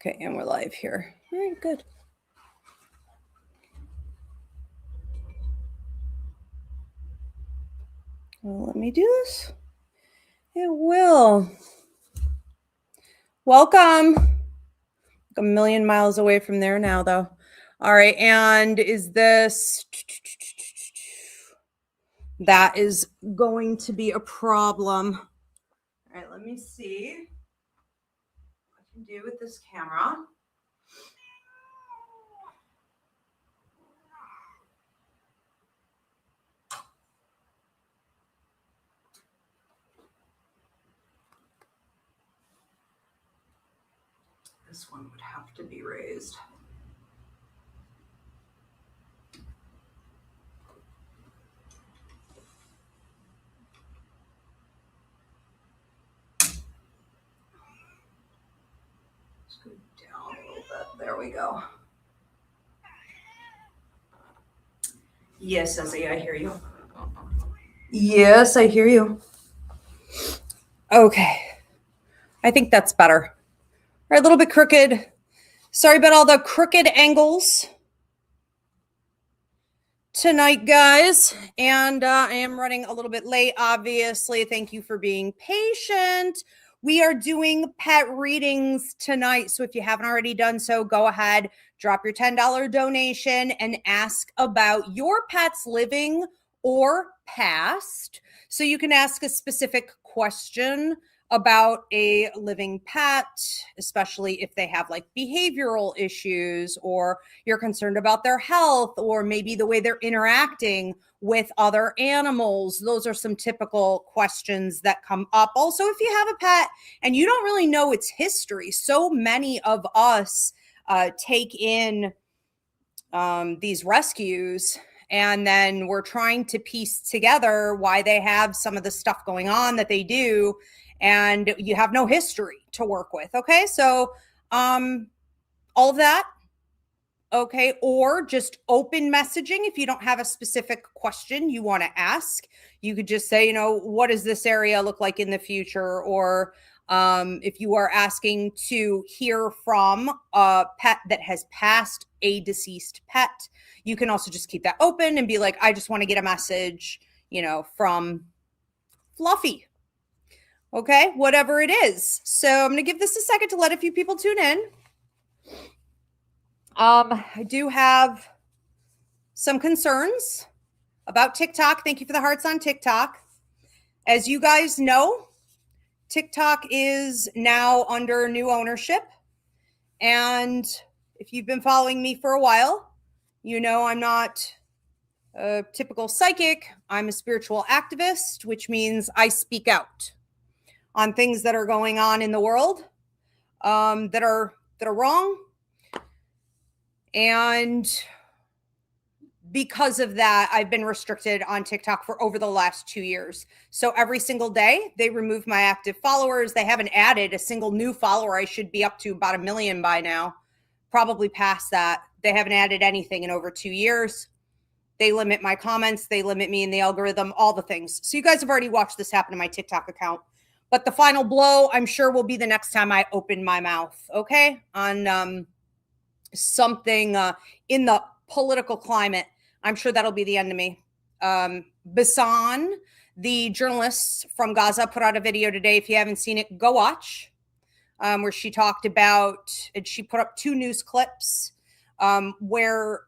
Okay, and we're live here. All right, good. Well, let me do this. It will. Welcome. A million miles away from there now, though. All right, and is this... That is going to be a problem. All right, let me see what I can do with this camera. This one would have to be raised. Let's go down a little bit. There we go. Yes, Ezzy, I hear you. Yes, I hear you. Okay. I think that's better. All right, a little bit crooked. Sorry about all the crooked angles tonight, guys. And I am running a little bit late, obviously. Thank you for being patient. We are doing pet readings tonight. So if you haven't already done so, go ahead, drop your $10 donation and ask about your pet's living or past. So you can ask a specific question about a living pet, especially if they have like behavioral issues or you're concerned about their health or maybe the way they're interacting with other animals. Those are some typical questions that come up. Also, if you have a pet and you don't really know its history, so many of us take in these rescues and then we're trying to piece together why they have some of the stuff going on that they do, and you have no history to work with. Okay, so all of that. Okay, or just open messaging. If you don't have a specific question you want to ask, you could just say, what does this area look like in the future? Or if you are asking to hear from a pet that has passed a deceased pet, you can also just keep that open and be like, I just want to get a message, from Fluffy. Okay, whatever it is. So I'm going to give this a second to let a few people tune in. I do have some concerns about TikTok. Thank you for the hearts on TikTok. As you guys know, TikTok is now under new ownership. And if you've been following me for a while, you know I'm not a typical psychic. I'm a spiritual activist, which means I speak out on things that are going on in the world that are wrong. And because of that, I've been restricted on TikTok for over the last 2 years. So every single day, they remove my active followers. They haven't added a single new follower. I should be up to about 1 million by now, probably past that. They haven't added anything in over 2 years. They limit my comments. They limit me in the algorithm, all the things. So you guys have already watched this happen to my TikTok account. But the final blow, I'm sure, will be the next time I open my mouth, okay, on something in the political climate. I'm sure that'll be the end of me. Bassan, the journalist from Gaza, put out a video today. If you haven't seen it, go watch, where she talked about, and she put up 2 news clips where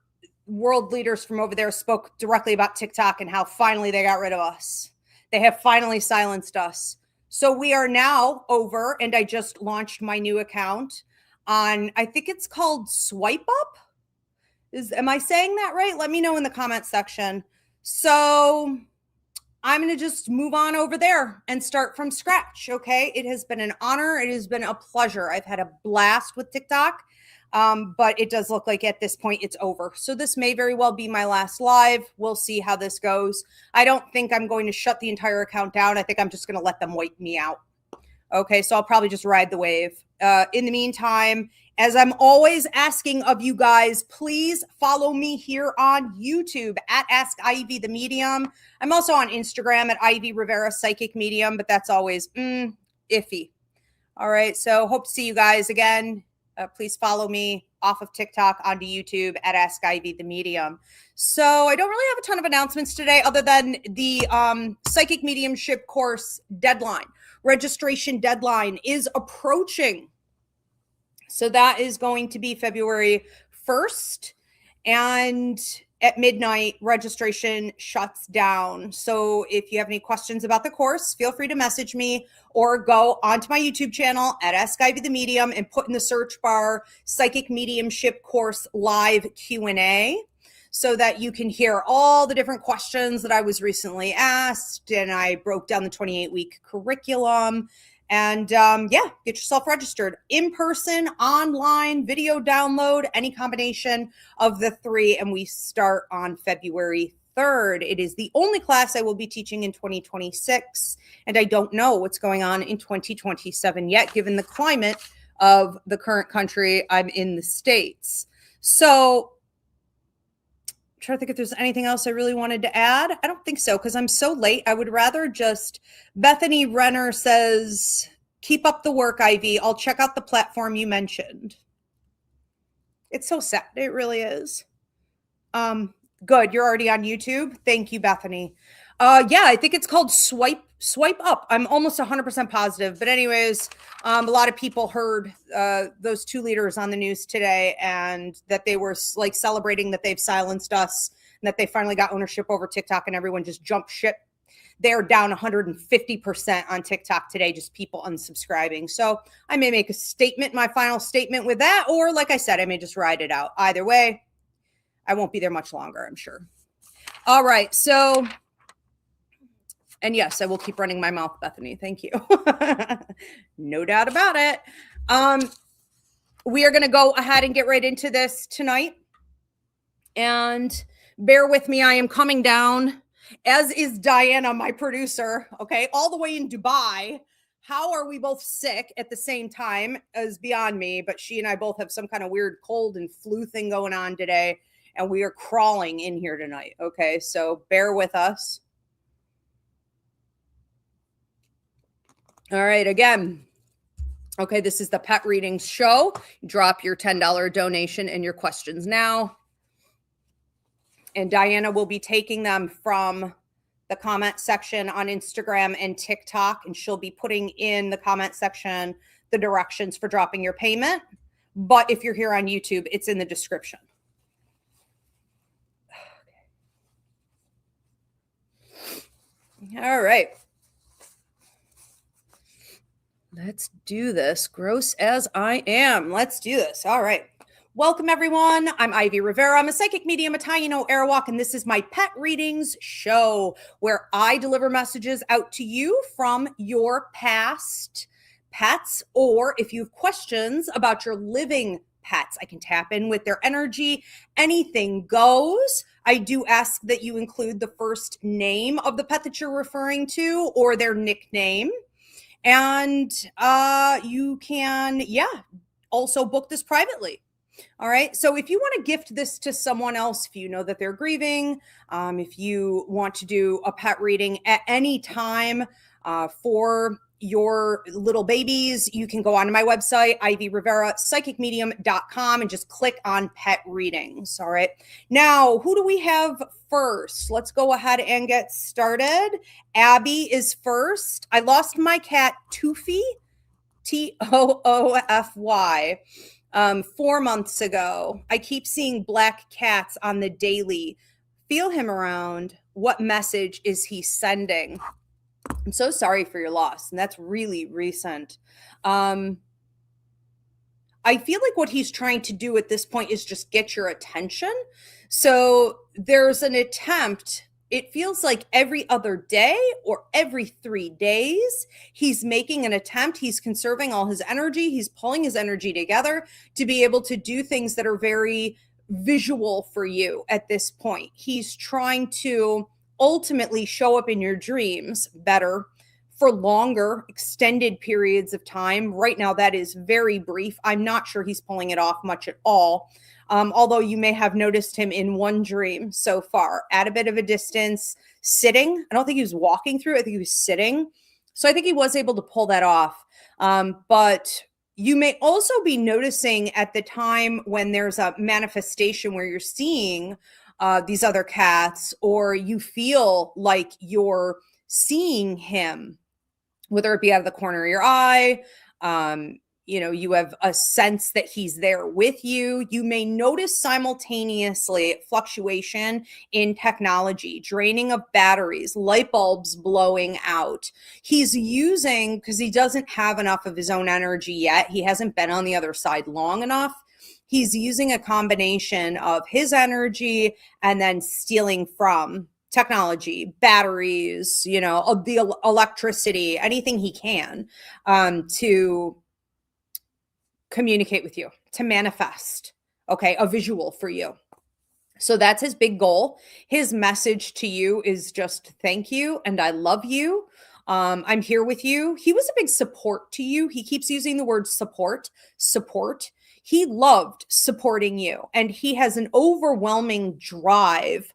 world leaders from over there spoke directly about TikTok and how finally they got rid of us. They have finally silenced us. So we are now over, and I just launched my new account on, I think it's called Swipe Up. Am I saying that right? Let me know in the comment section. So I'm going to just move on over there and start from scratch. Okay. It has been an honor. It has been a pleasure. I've had a blast with TikTok. But it does look like at this point it's over. So this may very well be my last live. We'll see how this goes. I don't think I'm going to shut the entire account down. I think I'm just going to let them wipe me out. Okay, so I'll probably just ride the wave. In the meantime, as I'm always asking of you guys, please follow me here on YouTube at Ask Ivy the Medium. I'm also on Instagram at Ivy Rivera Psychic Medium, but that's always iffy. All right, so hope to see you guys again please follow me off of TikTok onto YouTube at Ask Ivy the Medium. So I don't really have a ton of announcements today other than the psychic mediumship course deadline. Registration deadline is approaching. So that is going to be February 1st. And at midnight, registration shuts down. So if you have any questions about the course, feel free to message me or go onto my YouTube channel at Ask Ivy the Medium and put in the search bar Psychic Mediumship Course Live Q&A so that you can hear all the different questions that I was recently asked. And I broke down the 28-week curriculum. And get yourself registered in person, online, video download, any combination of the three. And we start on February 3rd. It is the only class I will be teaching in 2026. And I don't know what's going on in 2027 yet, given the climate of the current country. I'm in the States. So trying to think if there's anything else I really wanted to add. I don't think so because I'm so late. I would rather just, Bethany Renner says, keep up the work, Ivy. I'll check out the platform you mentioned. It's so sad. It really is. Good. You're already on YouTube. Thank you, Bethany. I think it's called Swipe Up. I'm almost 100% positive. But anyways, a lot of people heard those two leaders on the news today and that they were like celebrating that they've silenced us and that they finally got ownership over TikTok and everyone just jumped ship. They're down 150% on TikTok today, just people unsubscribing. So I may make a statement, my final statement with that, or like I said, I may just ride it out. Either way, I won't be there much longer, I'm sure. All right. So, and yes, I will keep running my mouth, Bethany. Thank you. No doubt about it. We are going to go ahead and get right into this tonight. And bear with me. I am coming down, as is Diana, my producer. Okay. All the way in Dubai. How are we both sick at the same time is beyond me. But she and I both have some kind of weird cold and flu thing going on today. And we are crawling in here tonight. Okay. So bear with us. All right, again. Okay, this is the Pet Readings Show. Drop your $10 donation and your questions now. And Diana will be taking them from the comment section on Instagram and TikTok, and she'll be putting in the comment section the directions for dropping your payment. But if you're here on YouTube, it's in the description. All right. Let's do this. Gross as I am. Let's do this. All right. Welcome, everyone. I'm Ivy Rivera. I'm a psychic medium, a Taino Airwalk, and this is my Pet Readings Show, where I deliver messages out to you from your past pets, or if you have questions about your living pets, I can tap in with their energy. Anything goes. I do ask that you include the first name of the pet that you're referring to or their nickname. And you can, also book this privately. All right. So if you want to gift this to someone else, if you know that they're grieving, if you want to do a pet reading at any time for your little babies, you can go onto my website, Ivy Rivera, psychicmedium.com, and just click on pet readings. All right. Now, who do we have first? Let's go ahead and get started. Abby is first. I lost my cat, Toofy, Toofy, 4 months ago. I keep seeing black cats on the daily. Feel him around. What message is he sending? I'm so sorry for your loss. And that's really recent. I feel like what he's trying to do at this point is just get your attention. So there's an attempt. It feels like every other day or every 3 days, he's making an attempt. He's conserving all his energy. He's pulling his energy together to be able to do things that are very visual for you at this point. He's trying to ultimately show up in your dreams better for longer, extended periods of time. Right now, that is very brief. I'm not sure he's pulling it off much at all. Although you may have noticed him in one dream so far, at a bit of a distance, sitting. I don't think he was walking through. I think he was sitting. So I think he was able to pull that off. But You may also be noticing at the time when there's a manifestation where you're seeing these other cats, or you feel like you're seeing him, whether it be out of the corner of your eye, um, you have a sense that he's there with you. You may notice simultaneously fluctuation in technology, draining of batteries, light bulbs blowing out. He's using, because he doesn't have enough of his own energy yet, he hasn't been on the other side long enough. He's using a combination of his energy and then stealing from technology, batteries, of the electricity, anything he can, to communicate with you, to manifest, okay, a visual for you. So that's his big goal. His message to you is just thank you and I love you. I'm here with you. He was a big support to you. He keeps using the word support. He loved supporting you, and he has an overwhelming drive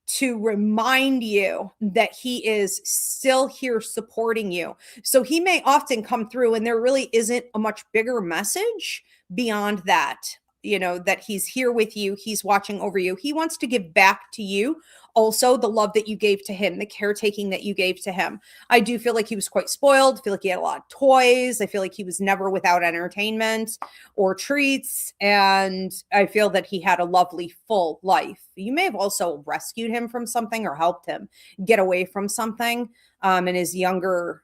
to remind you that he is still here supporting you. So he may often come through and there really isn't a much bigger message beyond that, that he's here with you. He's watching over you. He wants to give back to you also the love that you gave to him, the caretaking that you gave to him. I do feel like he was quite spoiled. I feel like he had a lot of toys. I feel like he was never without entertainment or treats. And I feel that he had a lovely, full life. You may have also rescued him from something or helped him get away from something in his younger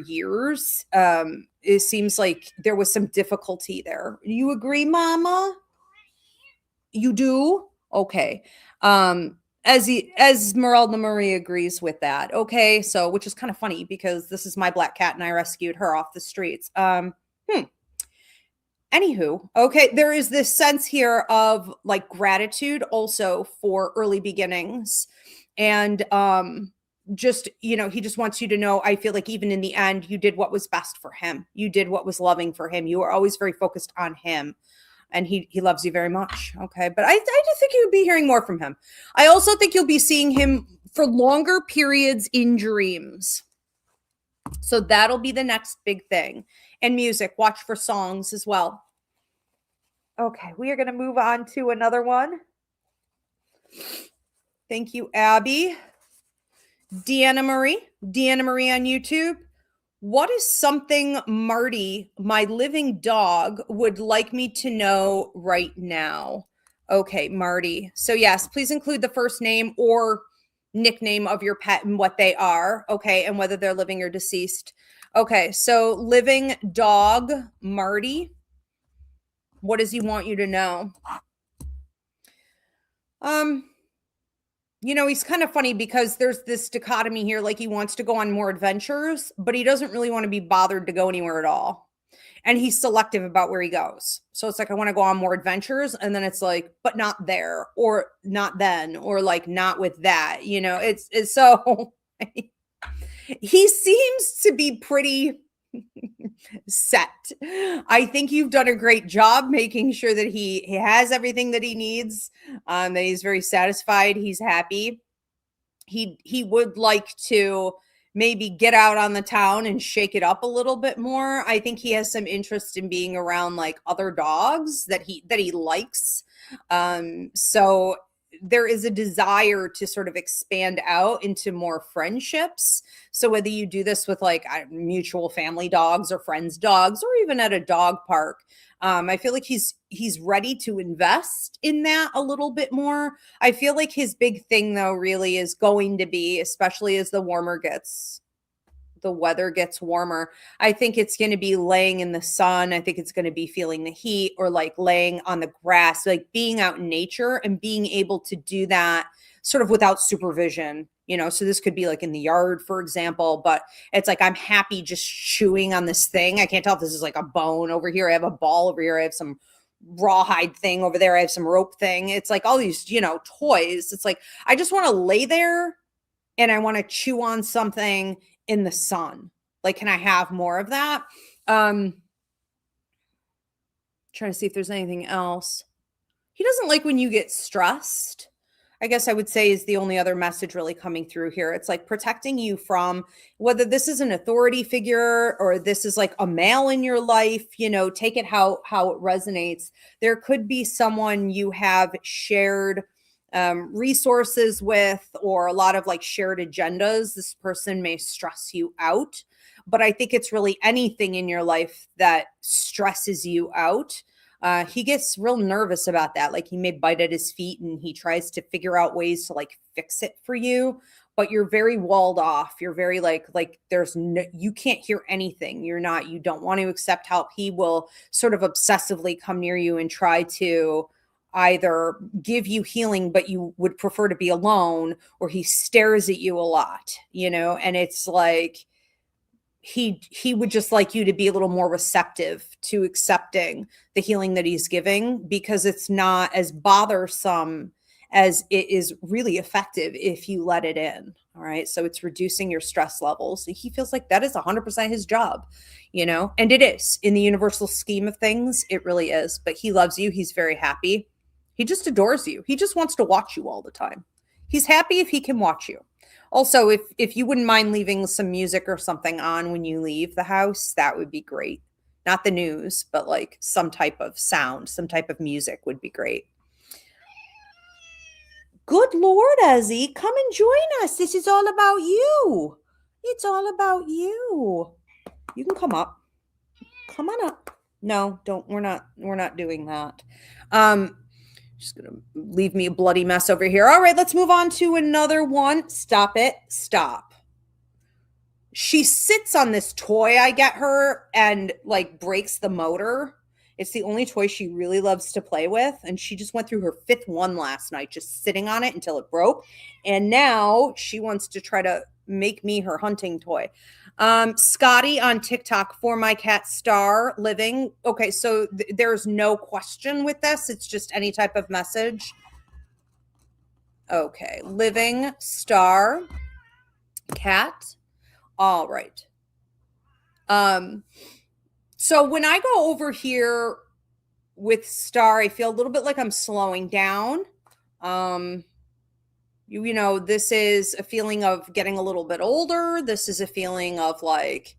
years. It seems like there was some difficulty there. You agree, Mama? You do? Okay. As Merelda Marie agrees with that. Okay, so which is kind of funny because this is my black cat and I rescued her off the streets. Anywho, okay, there is this sense here of like gratitude also for early beginnings. And just, he just wants you to know, I feel like even in the end, you did what was best for him. You did what was loving for him. You were always very focused on him. And he loves you very much. Okay. But I just think you'll be hearing more from him. I also think you'll be seeing him for longer periods in dreams. So that'll be the next big thing. And music, watch for songs as well. Okay. We are going to move on to another one. Thank you, Abby. Deanna Marie on YouTube. What is something Marty, my living dog, would like me to know right now? Okay, Marty. So yes, please include the first name or nickname of your pet and what they are. Okay, and whether they're living or deceased. Okay, so living dog, Marty. What does he want you to know? He's kind of funny because there's this dichotomy here. Like he wants to go on more adventures, but he doesn't really want to be bothered to go anywhere at all. And he's selective about where he goes. So it's like, I want to go on more adventures. And then it's like, but not there or not then, or like not with that, it's so he seems to be pretty set. I think you've done a great job making sure that he has everything that he needs, that he's very satisfied, he's happy. He would like to maybe get out on the town and shake it up a little bit more. I think he has some interest in being around like other dogs that he likes. So there is a desire to sort of expand out into more friendships. So whether you do this with like mutual family dogs or friends' dogs, or even at a dog park, I feel like he's ready to invest in that a little bit more. I feel like his big thing though really is going to be, especially as the weather gets warmer, I think it's going to be laying in the sun. I think it's going to be feeling the heat, or like laying on the grass, like being out in nature and being able to do that sort of without supervision, so this could be like in the yard, for example, but it's like, I'm happy just chewing on this thing. I can't tell if this is like a bone over here. I have a ball over here. I have some rawhide thing over there. I have some rope thing. It's like all these, toys. It's like, I just want to lay there and I want to chew on something in the sun. Like, can I have more of that? Trying to see if there's anything else. He doesn't like when you get stressed. I guess I would say is the only other message really coming through here. It's like protecting you from whether this is an authority figure or this is like a male in your life, take it how it resonates. There could be someone you have shared resources with, or a lot of like shared agendas. This person may stress you out, but I think it's really anything in your life that stresses you out. He gets real nervous about that. Like he may bite at his feet and he tries to figure out ways to like fix it for you, but you're very walled off. You're very like there's no, you can't hear anything. You don't want to accept help. He will sort of obsessively come near you and try to either give you healing, but you would prefer to be alone, or he stares at you a lot, and it's like, he would just like you to be a little more receptive to accepting the healing that he's giving, because it's not as bothersome as it is really effective if you let it in. All right. So it's reducing your stress levels. He feels like that is 100% his job, and it is in the universal scheme of things. It really is. But he loves you. He's very happy. He just adores you. He just wants to watch you all the time. He's happy if he can watch you. Also, if you wouldn't mind leaving some music or something on when you leave the house, that would be great. Not the news, but like some type of sound, some type of music would be great. Good Lord, Ezzy, come and join us. This is all about you. It's all about you. You can come up. Come on up. No, don't. We're not doing that. Just gonna leave me a bloody mess over here. All right, let's move on to another one. Stop it. Stop. She sits on this toy I get her and like breaks the motor. It's the only toy she really loves to play with. And she just went through her 5th one last night, just sitting on it until it broke. And now she wants to try to make me her hunting toy. Scotty on TikTok, for my cat Star living. Okay, so there's no question with this. It's just any type of message. Okay, living Star cat. All right. So when I go over here with Star, I feel a little bit like I'm slowing down. This is a feeling of getting a little bit older. This is a feeling of like,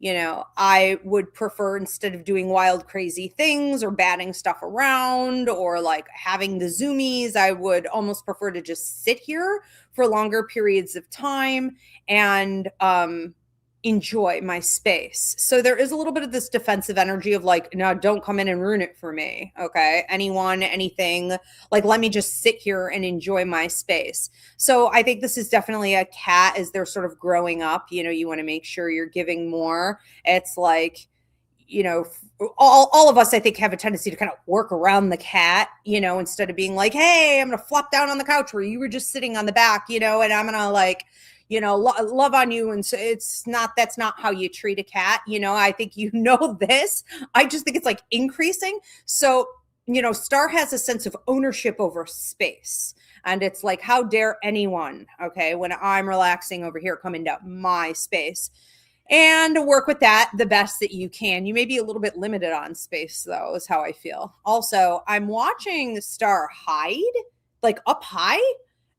I would prefer, instead of doing wild, crazy things or batting stuff around or like having the zoomies, I would almost prefer to just sit here for longer periods of time and enjoy my space. So there is a little bit of this defensive energy of like, no, don't come in and ruin it for me. Okay. Anyone, anything, like, let me just sit here and enjoy my space. So I think this is definitely a cat as they're sort of growing up. You want to make sure you're giving more. It's like, all of us, I think, have a tendency to kind of work around the cat, instead of being like, hey, I'm going to flop down on the couch where you were just sitting on the back, and I'm going to like, love on you. And so that's not how you treat a cat. I think, this, I just think it's like increasing. So, Star has a sense of ownership over space. And it's like, how dare anyone, okay, when I'm relaxing over here, come into my space, and work with that the best that you can. You may be a little bit limited on space, though, is how I feel. Also, I'm watching Star hide, like up high,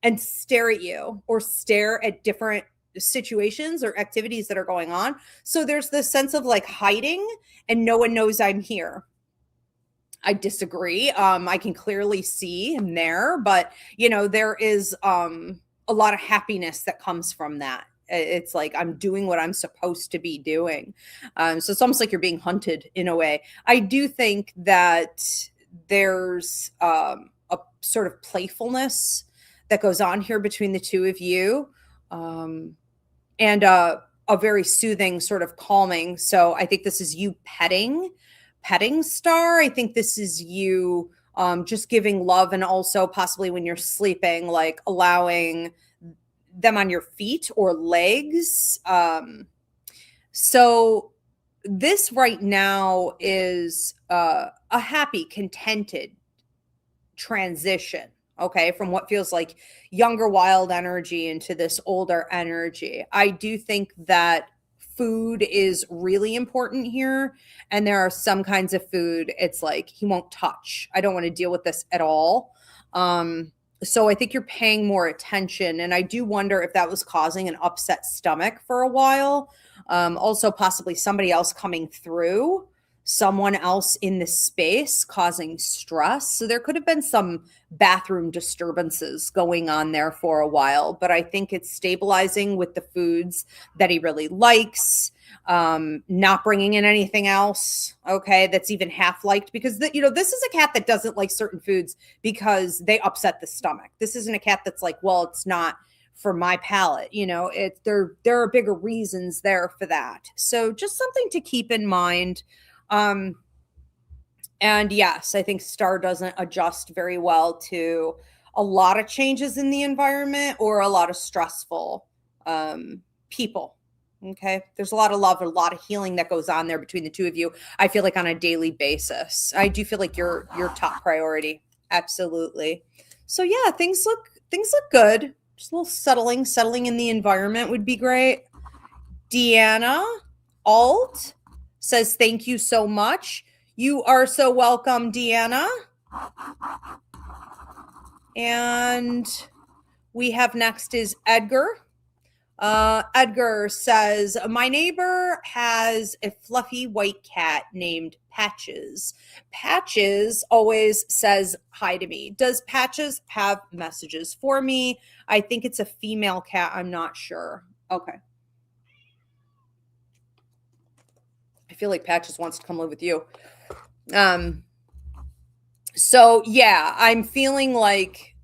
and stare at you or stare at different situations or activities that are going on. So there's this sense of like hiding and no one knows I'm here. I disagree. I can clearly see him there, but there is a lot of happiness that comes from that. It's like I'm doing what I'm supposed to be doing. So it's almost like you're being hunted in a way. I do think that there's a sort of playfulness that goes on here between the two of you, and a very soothing, sort of calming. So I think this is you petting Star. I think this is you just giving love, and also possibly when you're sleeping, like allowing them on your feet or legs. So this right now is a happy, contented transition. Okay, from what feels like younger wild energy into this older energy. I do think that food is really important here. And there are some kinds of food, it's like he won't touch. I don't want to deal with this at all. So I think you're paying more attention. And I do wonder if that was causing an upset stomach for a while. Also, possibly somebody else coming through, someone else in the space causing stress. So there could have been some bathroom disturbances going on there for a while. But I think it's stabilizing with the foods that he really likes, not bringing in anything else, okay, that's even half liked, because this is a cat that doesn't like certain foods because they upset the stomach. This isn't a cat that's like, well, it's not for my palate. There are bigger reasons there for that. So just something to keep in mind. And yes, I think Star doesn't adjust very well to a lot of changes in the environment or a lot of stressful people. Okay. There's a lot of love, a lot of healing that goes on there between the two of you. I feel like on a daily basis. I do feel like you're top priority. Absolutely. So yeah, things look good. Just a little settling in the environment would be great. Deanna Alt says, thank you so much. You are so welcome, Deanna. And we have next is Edgar. Edgar says, my neighbor has a fluffy white cat named Patches. Patches always says hi to me. Does Patches have messages for me? I think it's a female cat. I'm not sure. Okay. I feel like Patches wants to come live with you. So yeah, I'm feeling like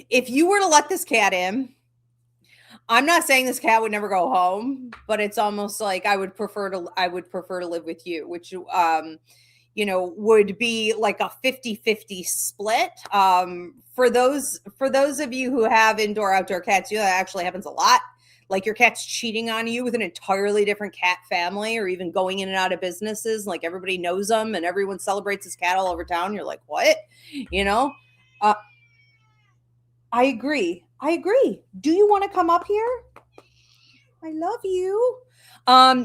if you were to let this cat in, I'm not saying this cat would never go home, but it's almost like I would prefer to live with you, which would be like a 50-50 split. For those of you who have indoor outdoor cats, that actually happens a lot. Like your cat's cheating on you with an entirely different cat family, or even going in and out of businesses. Like everybody knows them and everyone celebrates his cat all over town. You're like, what? I agree. Do you want to come up here? I love you.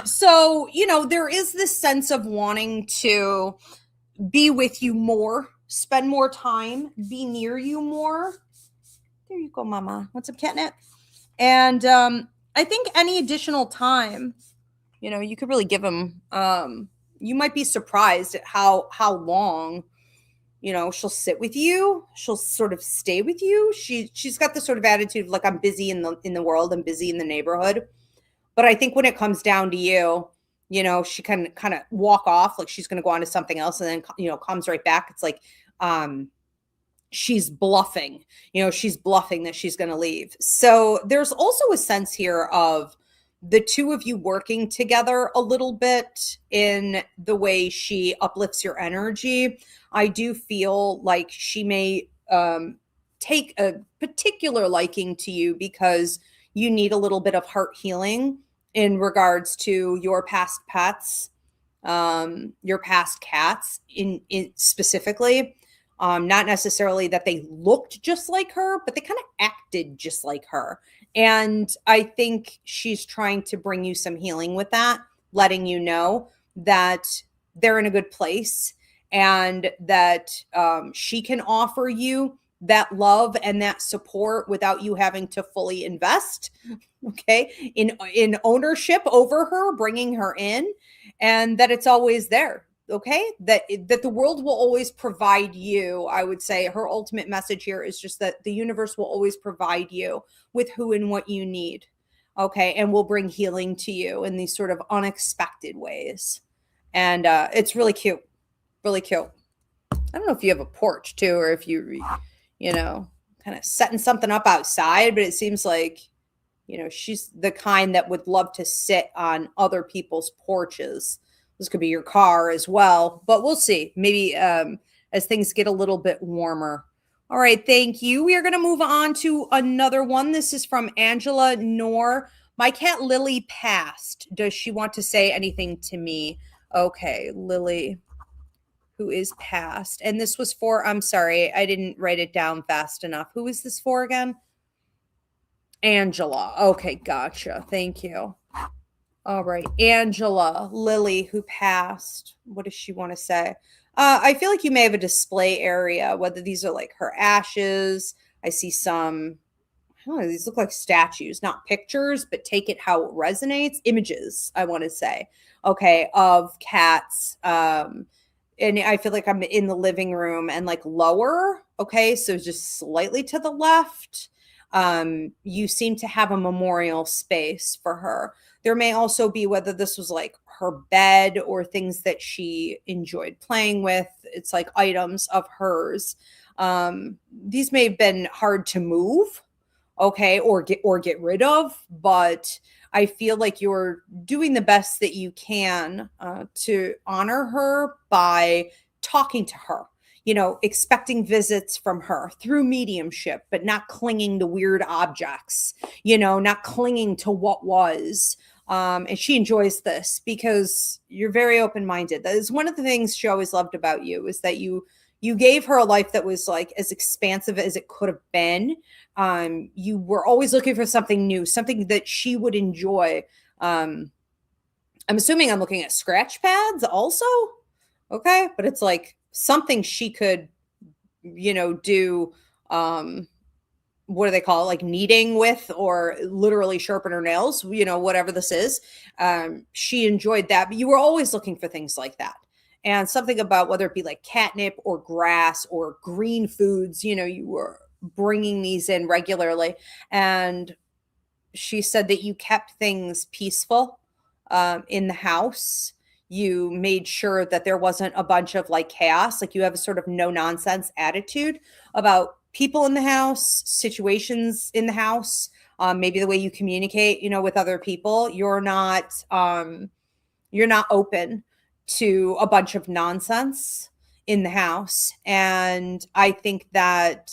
So, there is this sense of wanting to be with you more, spend more time, be near you more. There you go, mama. What's up, catnip? And I think any additional time, you could really give him, you might be surprised at how long, she'll sit with you. She'll sort of stay with you. She's got this sort of attitude of like, I'm busy in the world. I'm busy in the neighborhood. But I think when it comes down to you, she can kind of walk off, like she's going to go on to something else, and then, comes right back. It's like, she's bluffing, she's bluffing that she's going to leave. So there's also a sense here of the two of you working together a little bit in the way she uplifts your energy. I do feel like she may take a particular liking to you because you need a little bit of heart healing in regards to your past pets, your past cats in specifically. Not necessarily that they looked just like her, but they kind of acted just like her. And I think she's trying to bring you some healing with that, letting you know that they're in a good place and that she can offer you that love and that support without you having to fully invest, okay, in ownership over her, bringing her in, and that it's always there. Okay, that the world will always provide you. I would say her ultimate message here is just that the universe will always provide you with who and what you need. Okay, and will bring healing to you in these sort of unexpected ways. And it's really cute. Really cute. I don't know if you have a porch too, or if you kind of setting something up outside, but it seems like, she's the kind that would love to sit on other people's porches. This could be your car as well, but we'll see. Maybe as things get a little bit warmer. All right, thank you. We are going to move on to another one. This is from Angela Noor. My cat Lily passed. Does she want to say anything to me? Okay, Lily, who is passed. And this was for, I'm sorry, I didn't write it down fast enough. Who is this for again? Angela. Okay, gotcha. Thank you. All right. Angela Lily, who passed. What does she want to say? I feel like you may have a display area, whether these are like her ashes. I see some, I don't know, these look like statues, not pictures, but take it how it resonates. Images, I want to say. Okay, of cats. And I feel like I'm in the living room and like lower. Okay, so just slightly to the left. You seem to have a memorial space for her. There may also be, whether this was like her bed or things that she enjoyed playing with, it's like items of hers. These may have been hard to move, okay, or get rid of, but I feel like you're doing the best that you can to honor her by talking to her, expecting visits from her through mediumship, but not clinging to weird objects, not clinging to what was. And she enjoys this because you're very open-minded. That is one of the things she always loved about you, is that you gave her a life that was like as expansive as it could have been. You were always looking for something new, something that she would enjoy. I'm assuming I'm looking at scratch pads also. Okay. But it's like something she could, do, what do they call it? Like kneading with, or literally sharpen her nails, whatever this is. She enjoyed that, but you were always looking for things like that. And something about, whether it be like catnip or grass or green foods, you were bringing these in regularly. And she said that you kept things peaceful in the house. You made sure that there wasn't a bunch of like chaos. Like, you have a sort of no nonsense attitude about people in the house, situations in the house, maybe the way you communicate, with other people. You're not open to a bunch of nonsense in the house. And I think that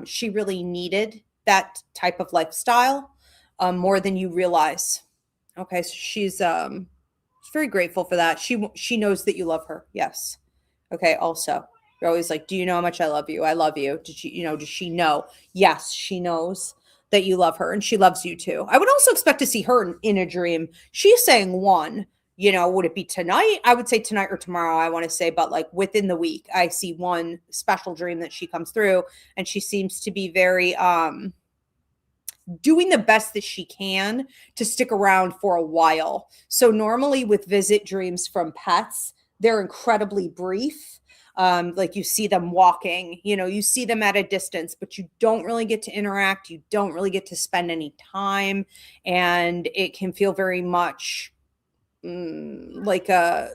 she really needed that type of lifestyle more than you realize. Okay, so she's very grateful for that. She knows that you love her. Yes. Okay, also. You're always like, "Do you know how much I love you? I love you." Does she know? Yes, she knows that you love her, and she loves you too. I would also expect to see her in a dream. She's saying one, would it be tonight? I would say tonight or tomorrow, I want to say, but like within the week, I see one special dream that she comes through, and she seems to be very doing the best that she can to stick around for a while. So normally with visit dreams from pets, they're incredibly brief. Like, you see them walking, you see them at a distance, but you don't really get to interact. You don't really get to spend any time. And it can feel very much like a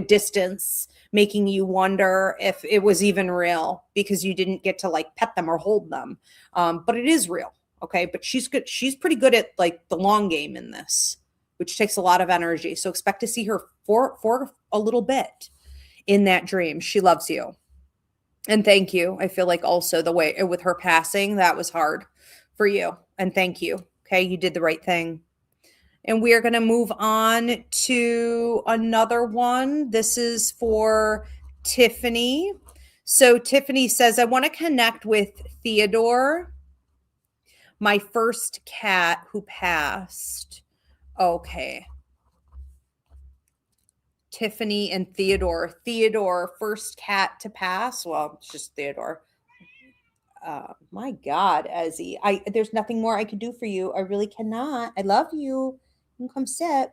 distance, making you wonder if it was even real, because you didn't get to like pet them or hold them. But it is real. Okay. But she's good. She's pretty good at like the long game in this, which takes a lot of energy. So expect to see her for a little bit in that dream. She loves you. And thank you. I feel like also the way with her passing, that was hard for you. And thank you. Okay. You did the right thing. And we are going to move on to another one. This is for Tiffany. So Tiffany says, "I want to connect with Theodore, my first cat who passed." Okay. Tiffany and Theodore. Theodore, first cat to pass. Well, it's just Theodore. My God, Ezzy. There's nothing more I could do for you. I really cannot. I love you. You can come sit.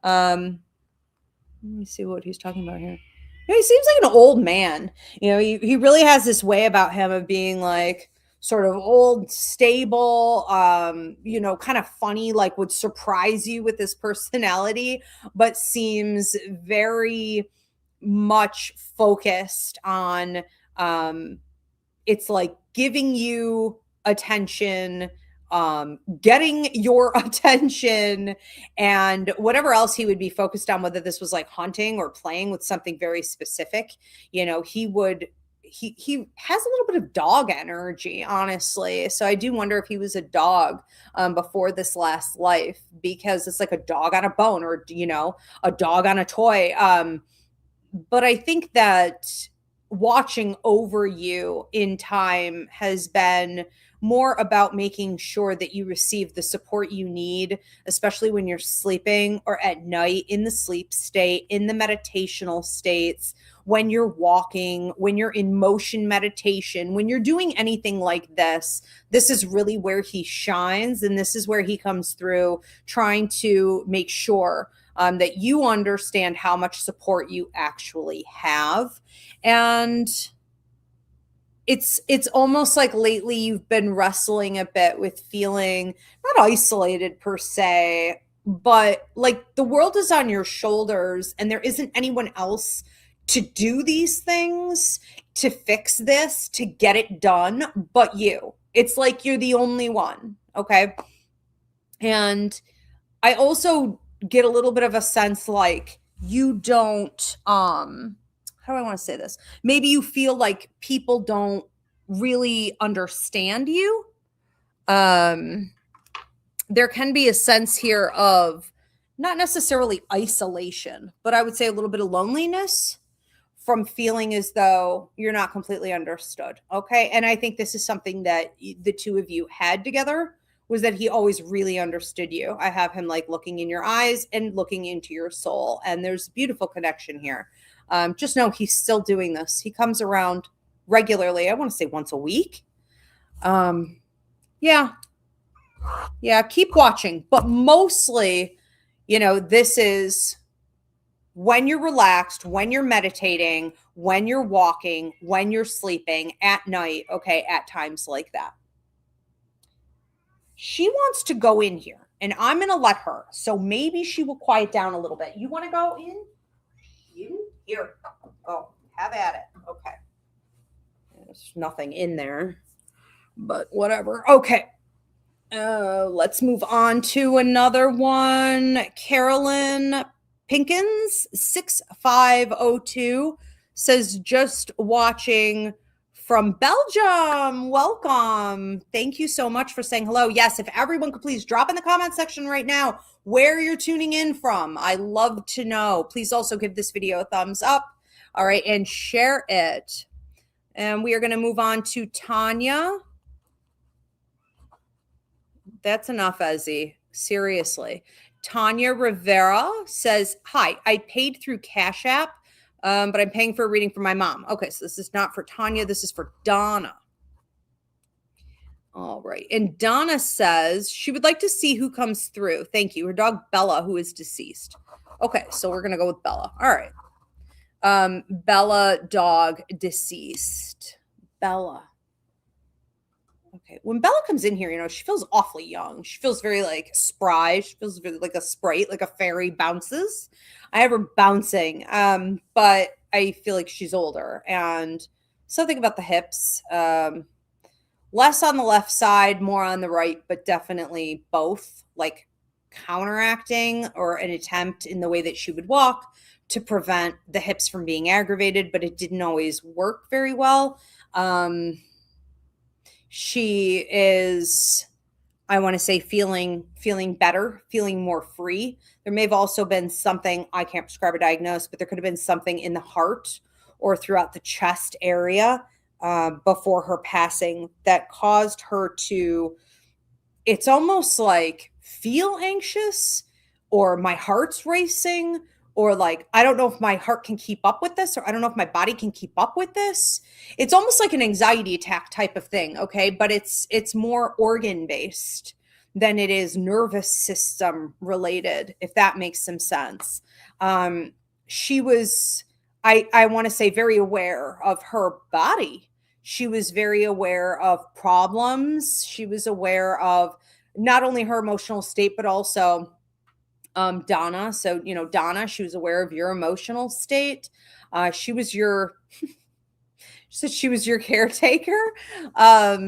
Let me see what he's talking about here. He seems like an old man. He really has this way about him of being like sort of old, stable, kind of funny, like would surprise you with his personality, but seems very much focused on it's like giving you attention, getting your attention, and whatever else he would be focused on, whether this was like hunting or playing with something very specific, he has a little bit of dog energy, honestly. So I do wonder if he was a dog before this last life, because it's like a dog on a bone, or a dog on a toy. But I think that watching over you in time has been more about making sure that you receive the support you need, especially when you're sleeping or at night in the sleep state, in the meditational states, when you're walking, when you're in motion meditation, when you're doing anything like this. This is really where he shines, and this is where he comes through, trying to make sure that you understand how much support you actually have. And it's almost like lately you've been wrestling a bit with feeling not isolated per se, but like the world is on your shoulders and there isn't anyone else to do these things, to fix this, to get it done, but you. It's like you're the only one, okay? And I also get a little bit of a sense like you don't how do I want to say this? Maybe you feel like people don't really understand you. There can be a sense here of not necessarily isolation, but I would say a little bit of loneliness from feeling as though you're not completely understood. Okay. And I think this is something that the two of you had together, was that he always really understood you. I have him like looking in your eyes and looking into your soul. And there's a beautiful connection here. Just know he's still doing this. He comes around regularly. I want to say once a week. Yeah. Keep watching. But mostly, this is when you're relaxed, when you're meditating, when you're walking, when you're sleeping at night, okay, at times like that. She wants to go in here, and I'm going to let her. So maybe she will quiet down a little bit. You want to go in? Here. Oh, have at it. Okay. There's nothing in there, but whatever. Okay. Let's move on to another one. Carolyn Pinkins 6502 says, just watching from Belgium. Welcome. Thank you so much for saying hello. Yes, if everyone could please drop in the comment section right now where you're tuning in from. I love to know. Please also give this video a thumbs up. All right, and share it. And we are going to move on to Tanya. That's enough, Ezzy. Seriously. Tanya Rivera says, hi, I paid through Cash App, but I'm paying for a reading for my mom. Okay, so this is not for Tanya. This is for Donna. All right. And Donna says she would like to see who comes through. Thank you. Her dog, Bella, who is deceased. Okay, so we're going to go with Bella. All right. Bella, dog, deceased. Bella. Okay. When Bella comes in here, she feels awfully young. She feels very like spry. She feels very like a sprite, like a fairy bounces. I have her bouncing. But I feel like she's older, and something about the hips. Less on the left side, more on the right, but definitely both, like counteracting or an attempt in the way that she would walk to prevent the hips from being aggravated, but it didn't always work very well. She is, I want to say, feeling better, feeling more free. There may have also been something, I can't prescribe or diagnose, but there could have been something in the heart or throughout the chest area before her passing that caused her to, it's almost like feel anxious, or my heart's racing, or like, I don't know if my heart can keep up with this, or I don't know if my body can keep up with this. It's almost like an anxiety attack type of thing. Okay. But it's more organ based than it is nervous system related, if that makes some sense. She was, I want to say, very aware of her body. She was very aware of problems. She was aware of not only her emotional state, but also Donna. So, Donna, she was aware of your emotional state. She was your, she was your caretaker.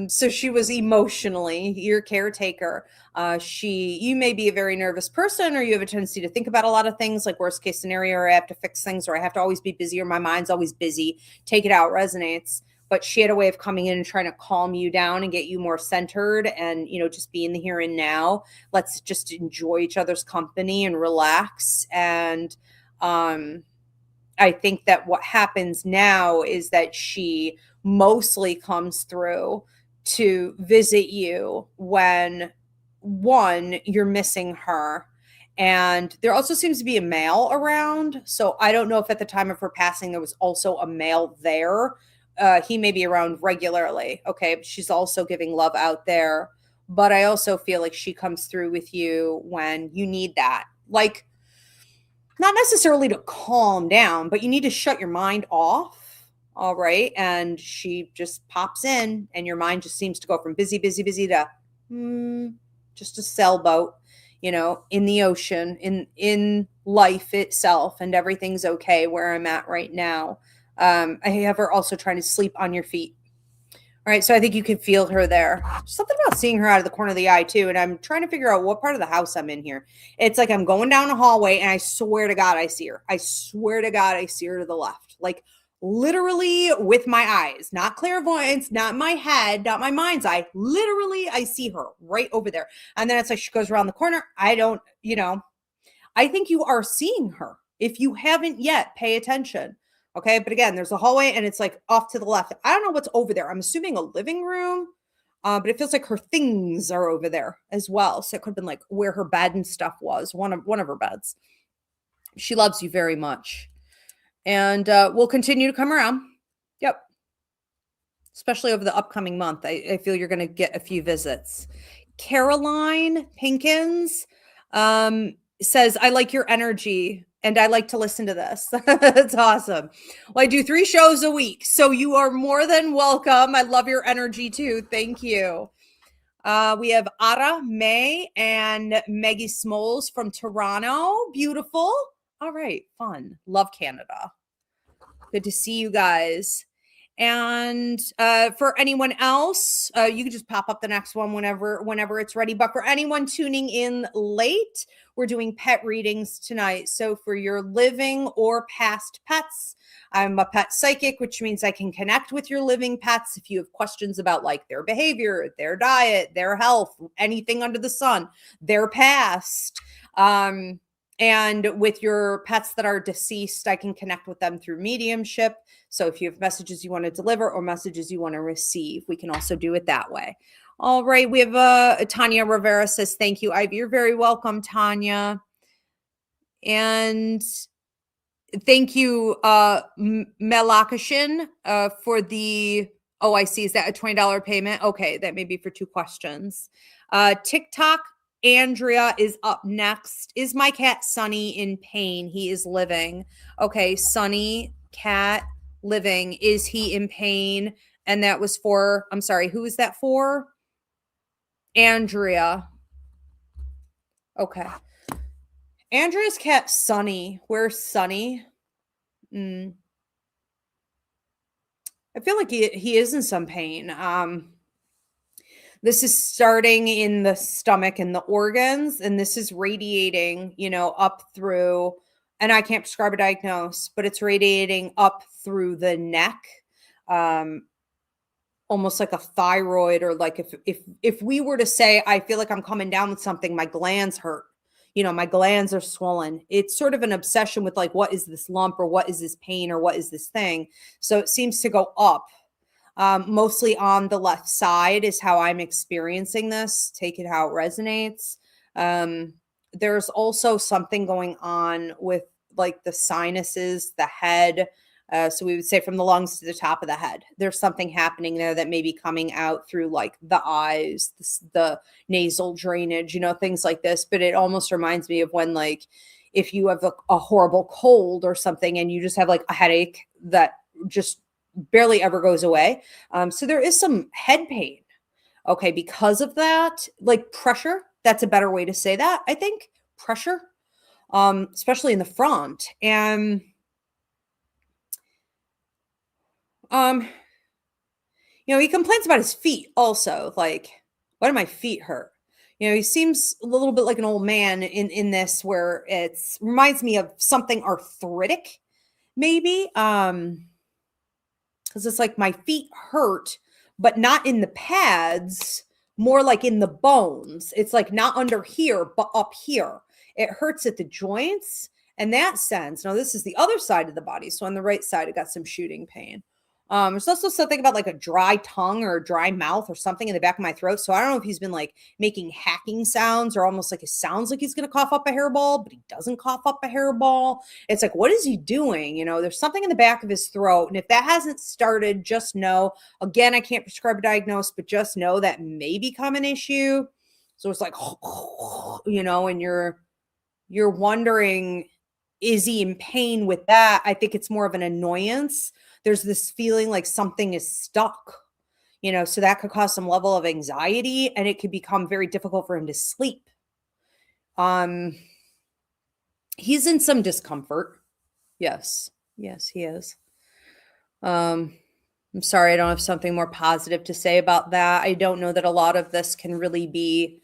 So she was emotionally your caretaker. You may be a very nervous person, or you have a tendency to think about a lot of things, like worst case scenario, or I have to fix things, or I have to always be busy, or my mind's always busy. Take it out resonates. But she had a way of coming in and trying to calm you down and get you more centered and, just be in the here and now. Let's just enjoy each other's company and relax. And I think that what happens now is that she mostly comes through to visit you when, one, you're missing her. And there also seems to be a male around. So I don't know if at the time of her passing there was also a male there. He may be around regularly. Okay. But she's also giving love out there. But I also feel like she comes through with you when you need that. Like, not necessarily to calm down, but you need to shut your mind off. All right. And she just pops in, and your mind just seems to go from busy, busy, busy to just a sailboat, in the ocean, in life itself, and everything's okay where I'm at right now. I have her also trying to sleep on your feet. All right, so I think you can feel her there. Something about seeing her out of the corner of the eye too, and I'm trying to figure out what part of the house I'm in here. It's like I'm going down a hallway, and I swear to God I see her. I swear to God I see her to the left, like literally with my eyes, not clairvoyance, not my head, not my mind's eye. Literally, I see her right over there, and then it's like she goes around the corner. I don't, I think you are seeing her. If you haven't yet, pay attention. Okay. But again, there's a hallway, and it's like off to the left. I don't know what's over there. I'm assuming a living room, but it feels like her things are over there as well. So it could have been like where her bed and stuff was, one of her beds. She loves you very much. And we'll continue to come around. Yep. Especially over the upcoming month. I feel you're going to get a few visits. Caroline Pinkins says, I like your energy, and I like to listen to this. That's awesome. Well, I do 3 shows a week, so you are more than welcome. I love your energy too. Thank you. We have Ara May and Maggie Smoles from Toronto. Beautiful. All right. Fun. Love Canada. Good to see you guys. And for anyone else, you can just pop up the next one whenever it's ready. But for anyone tuning in late, we're doing pet readings tonight. So for your living or past pets, I'm a pet psychic, which means I can connect with your living pets. If you have questions about like their behavior, their diet, their health, anything under the sun, their past, and with your pets that are deceased, I can connect with them through mediumship. So if you have messages you want to deliver or messages you want to receive, we can also do it that way. All right. We have Tanya Rivera says, thank you, Ivy. You're very welcome, Tanya. And thank you, Melakashin, for the, I see. Is that a $20 payment? Okay. That may be for 2 questions. TikTok. Andrea is up next. Is my cat Sunny in pain? He is living. Okay, Sunny, cat, living. Is he in pain? And that was for, I'm sorry, who is that for? Andrea. Okay. Andrea's cat, Sunny. Where's Sunny? I feel like he is in some pain. This is starting in the stomach and the organs, and this is radiating, up through, and I can't prescribe a diagnose, but it's radiating up through the neck, almost like a thyroid, or like if we were to say, I feel like I'm coming down with something, my glands hurt, my glands are swollen. It's sort of an obsession with like, what is this lump, or what is this pain, or what is this thing? So it seems to go up. Mostly on the left side is how I'm experiencing this. Take it how it resonates. There's also something going on with like the sinuses, the head. So we would say from the lungs to the top of the head. There's something happening there that may be coming out through like the eyes, the nasal drainage, things like this. But it almost reminds me of when like if you have a horrible cold or something, and you just have like a headache that just barely ever goes away. So there is some head pain. Okay. Because of that, like pressure, that's a better way to say that. I think pressure, especially in the front. And, he complains about his feet also. Like, why do my feet hurt? He seems a little bit like an old man in this, where it's reminds me of something arthritic, maybe. Because it's like my feet hurt, but not in the pads, more like in the bones. It's like not under here, but up here. It hurts at the joints in that sense. Now, this is the other side of the body. So on the right side, I got some shooting pain. There's also something about like a dry tongue or a dry mouth or something in the back of my throat. So I don't know if he's been like making hacking sounds or almost like it sounds like he's going to cough up a hairball, but he doesn't cough up a hairball. It's like, what is he doing? There's something in the back of his throat. And if that hasn't started, just know, again, I can't prescribe or diagnose, but just know that may become an issue. So it's like, and you're wondering, is he in pain with that? I think it's more of an annoyance. There's this feeling like something is stuck, so that could cause some level of anxiety and it could become very difficult for him to sleep. He's in some discomfort. Yes, he is. I'm sorry, I don't have something more positive to say about that. I don't know that a lot of this can really be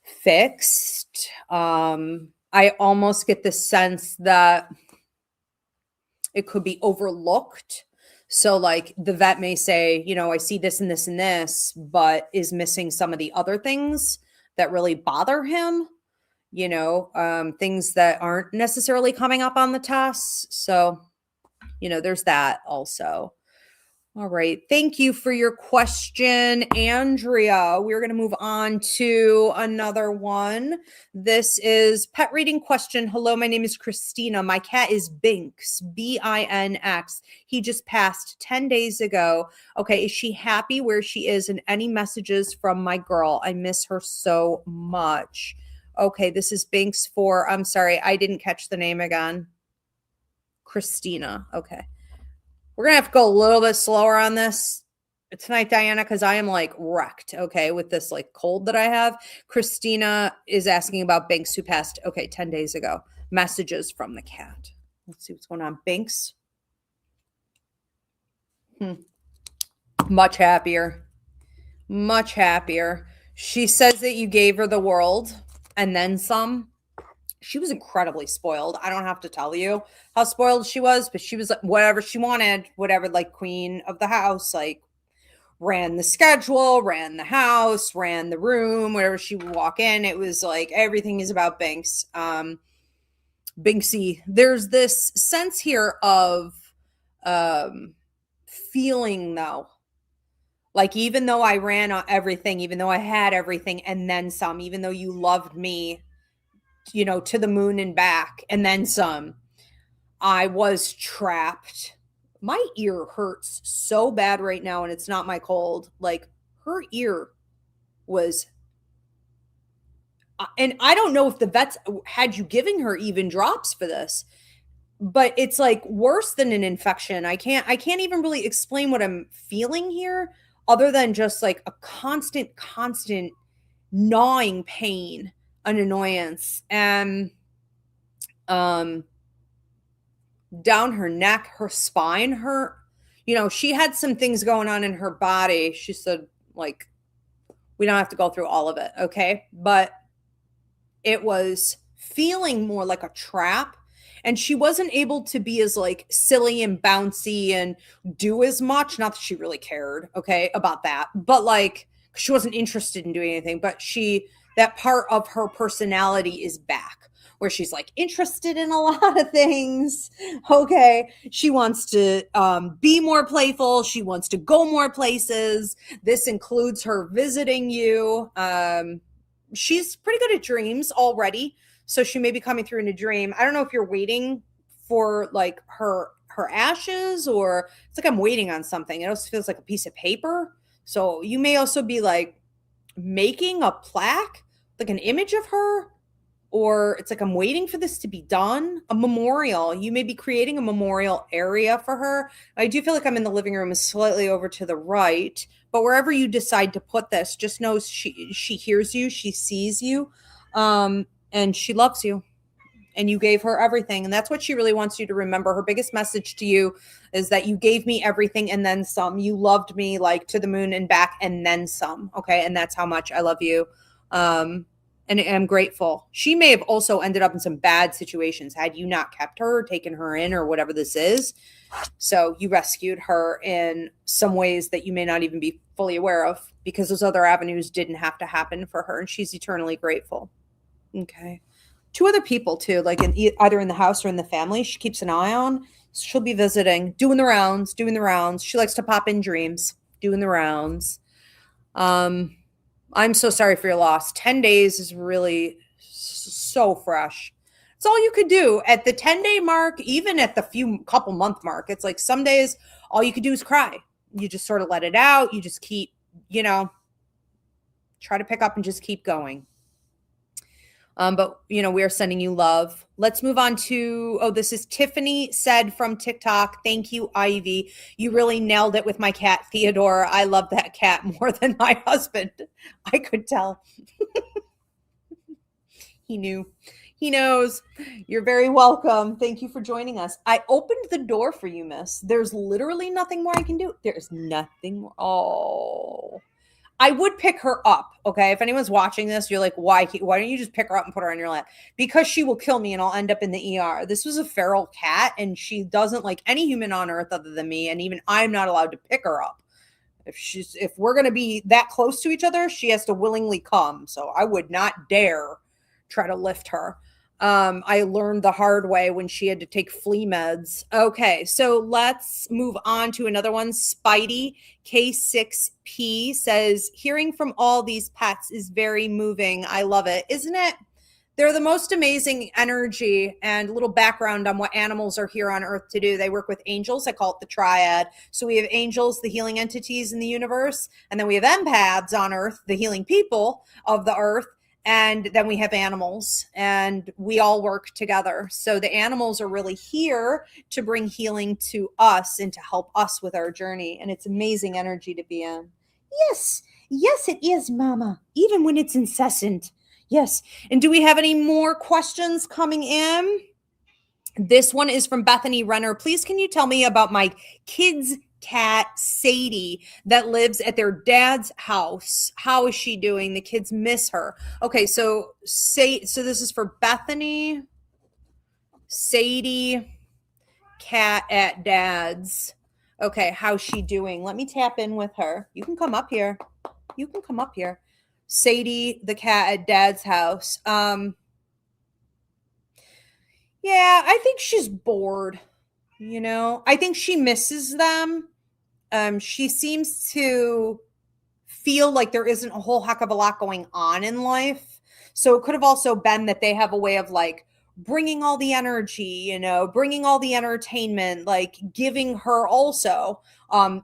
fixed. I almost get the sense that it could be overlooked. So like the vet may say, I see this and this and this, but is missing some of the other things that really bother him, things that aren't necessarily coming up on the tests. So, there's that also. All right. Thank you for your question, Andrea. We're going to move on to another one. This is pet reading question. Hello, my name is Christina. My cat is Binks, B-I-N-X. He just passed 10 days ago. Okay. Is she happy where she is? And any messages from my girl? I miss her so much. Okay. This is Binks I'm sorry, I didn't catch the name again. Christina. Okay. We're going to have to go a little bit slower on this tonight, Diana, because I am like wrecked, okay, with this like cold that I have. Christina is asking about Binks who passed, 10 days ago. Messages from the cat. Let's see what's going on. Binks. Much happier. Much happier. She says that you gave her the world and then some. She was incredibly spoiled. I don't have to tell you how spoiled she was, but she was like whatever she wanted, whatever, like queen of the house, like ran the schedule, ran the house, ran the room, wherever she would walk in. It was like everything is about Binks. Binksy. There's this sense here of feeling though. Like even though I ran everything, even though I had everything and then some, even though you loved me, to the moon and back, and then some, I was trapped. My ear hurts so bad right now, and it's not my cold. Like her ear was, and I don't know if the vets had you giving her even drops for this, but it's like worse than an infection. I can't even really explain what I'm feeling here other than just like a constant gnawing pain, an annoyance, and down her neck, her spine hurt. She had some things going on in her body. She said, like, we don't have to go through all of it, okay? But it was feeling more like a trap, and she wasn't able to be as like silly and bouncy and do as much. Not that she really cared, okay, about that, but like she wasn't interested in doing anything. But that part of her personality is back, where she's like interested in a lot of things. Okay. She wants to be more playful. She wants to go more places. This includes her visiting you. She's pretty good at dreams already. So she may be coming through in a dream. I don't know if you're waiting for like her ashes, or it's like I'm waiting on something. It also feels like a piece of paper. So you may also be like making a plaque, like an image of her, or it's like I'm waiting for this to be done. A memorial. You may be creating a memorial area for her. I do feel like I'm in the living room, is slightly over to the right, but wherever you decide to put this, just know she hears you, she sees you, and she loves you. And you gave her everything. And that's what she really wants you to remember. Her biggest message to you is that you gave me everything and then some. You loved me like to the moon and back and then some. Okay. And that's how much I love you. And I'm grateful. She may have also ended up in some bad situations had you not kept her or taken her in or whatever this is. So you rescued her in some ways that you may not even be fully aware of, because those other avenues didn't have to happen for her. And she's eternally grateful. Okay. 2 other people too, like either in the house or in the family, she keeps an eye on. She'll be visiting, doing the rounds, doing the rounds. She likes to pop in dreams, doing the rounds. I'm so sorry for your loss. 10 days is really so fresh. It's all you could do at the 10-day mark, even at the couple month mark. It's like some days all you could do is cry. You just sort of let it out. You just keep, try to pick up and just keep going. But we are sending you love. Let's move on to, this is Tiffany said from TikTok. Thank you, Ivy. You really nailed it with my cat, Theodore. I love that cat more than my husband. I could tell. He knew. He knows. You're very welcome. Thank you for joining us. I opened the door for you, miss. There's literally nothing more I can do. There's nothing more. Oh. I would pick her up, okay? If anyone's watching this, you're like, why don't you just pick her up and put her on your lap? Because she will kill me and I'll end up in the ER. This was a feral cat and she doesn't like any human on earth other than me, and even I'm not allowed to pick her up. If we're going to be that close to each other, she has to willingly come. So I would not dare try to lift her. I learned the hard way when she had to take flea meds. Okay, so let's move on to another one. Spidey K6P says, hearing from all these pets is very moving. I love it. Isn't it? They're the most amazing energy. And a little background on what animals are here on Earth to do. They work with angels. I call it the triad. So we have angels, the healing entities in the universe. And then we have empaths on Earth, the healing people of the Earth. And then we have animals, and we all work together. So the animals are really here to bring healing to us and to help us with our journey. And it's amazing energy to be in. Yes, it is, Mama, even when it's incessant. Yes. And do we have any more questions coming in? This one is from Bethany Renner. Please, can you tell me about my kids' cat Sadie that lives at their dad's house? How is she doing? The kids miss her. Okay, so this is for Bethany. Sadie, cat at dad's. Okay, how's she doing? Let me tap in with her. You can come up here. Sadie, the cat at dad's house. Yeah, I think she's bored. I think she misses them. She seems to feel like there isn't a whole heck of a lot going on in life. So it could have also been that they have a way of like bringing all the energy, bringing all the entertainment, like giving her also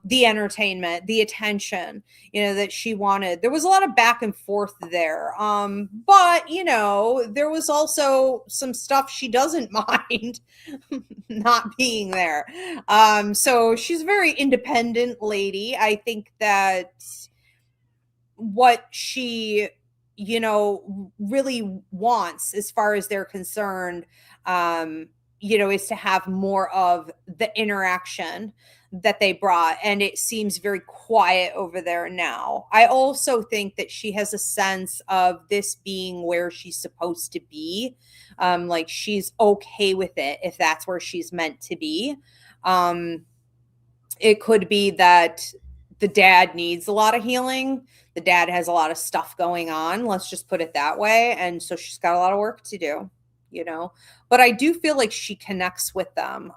the entertainment, the attention, that she wanted. There was a lot of back and forth there. But, there was also some stuff she doesn't mind not being there. So she's a very independent lady. I think that what she really wants as far as they're concerned, is to have more of the interaction that they brought. And it seems very quiet over there now. I also think that she has a sense of this being where she's supposed to be. Like she's okay with it if that's where she's meant to be. It could be that the dad needs a lot of healing. The dad has a lot of stuff going on. Let's just put it that way. And so she's got a lot of work to do, but I do feel like she connects with them.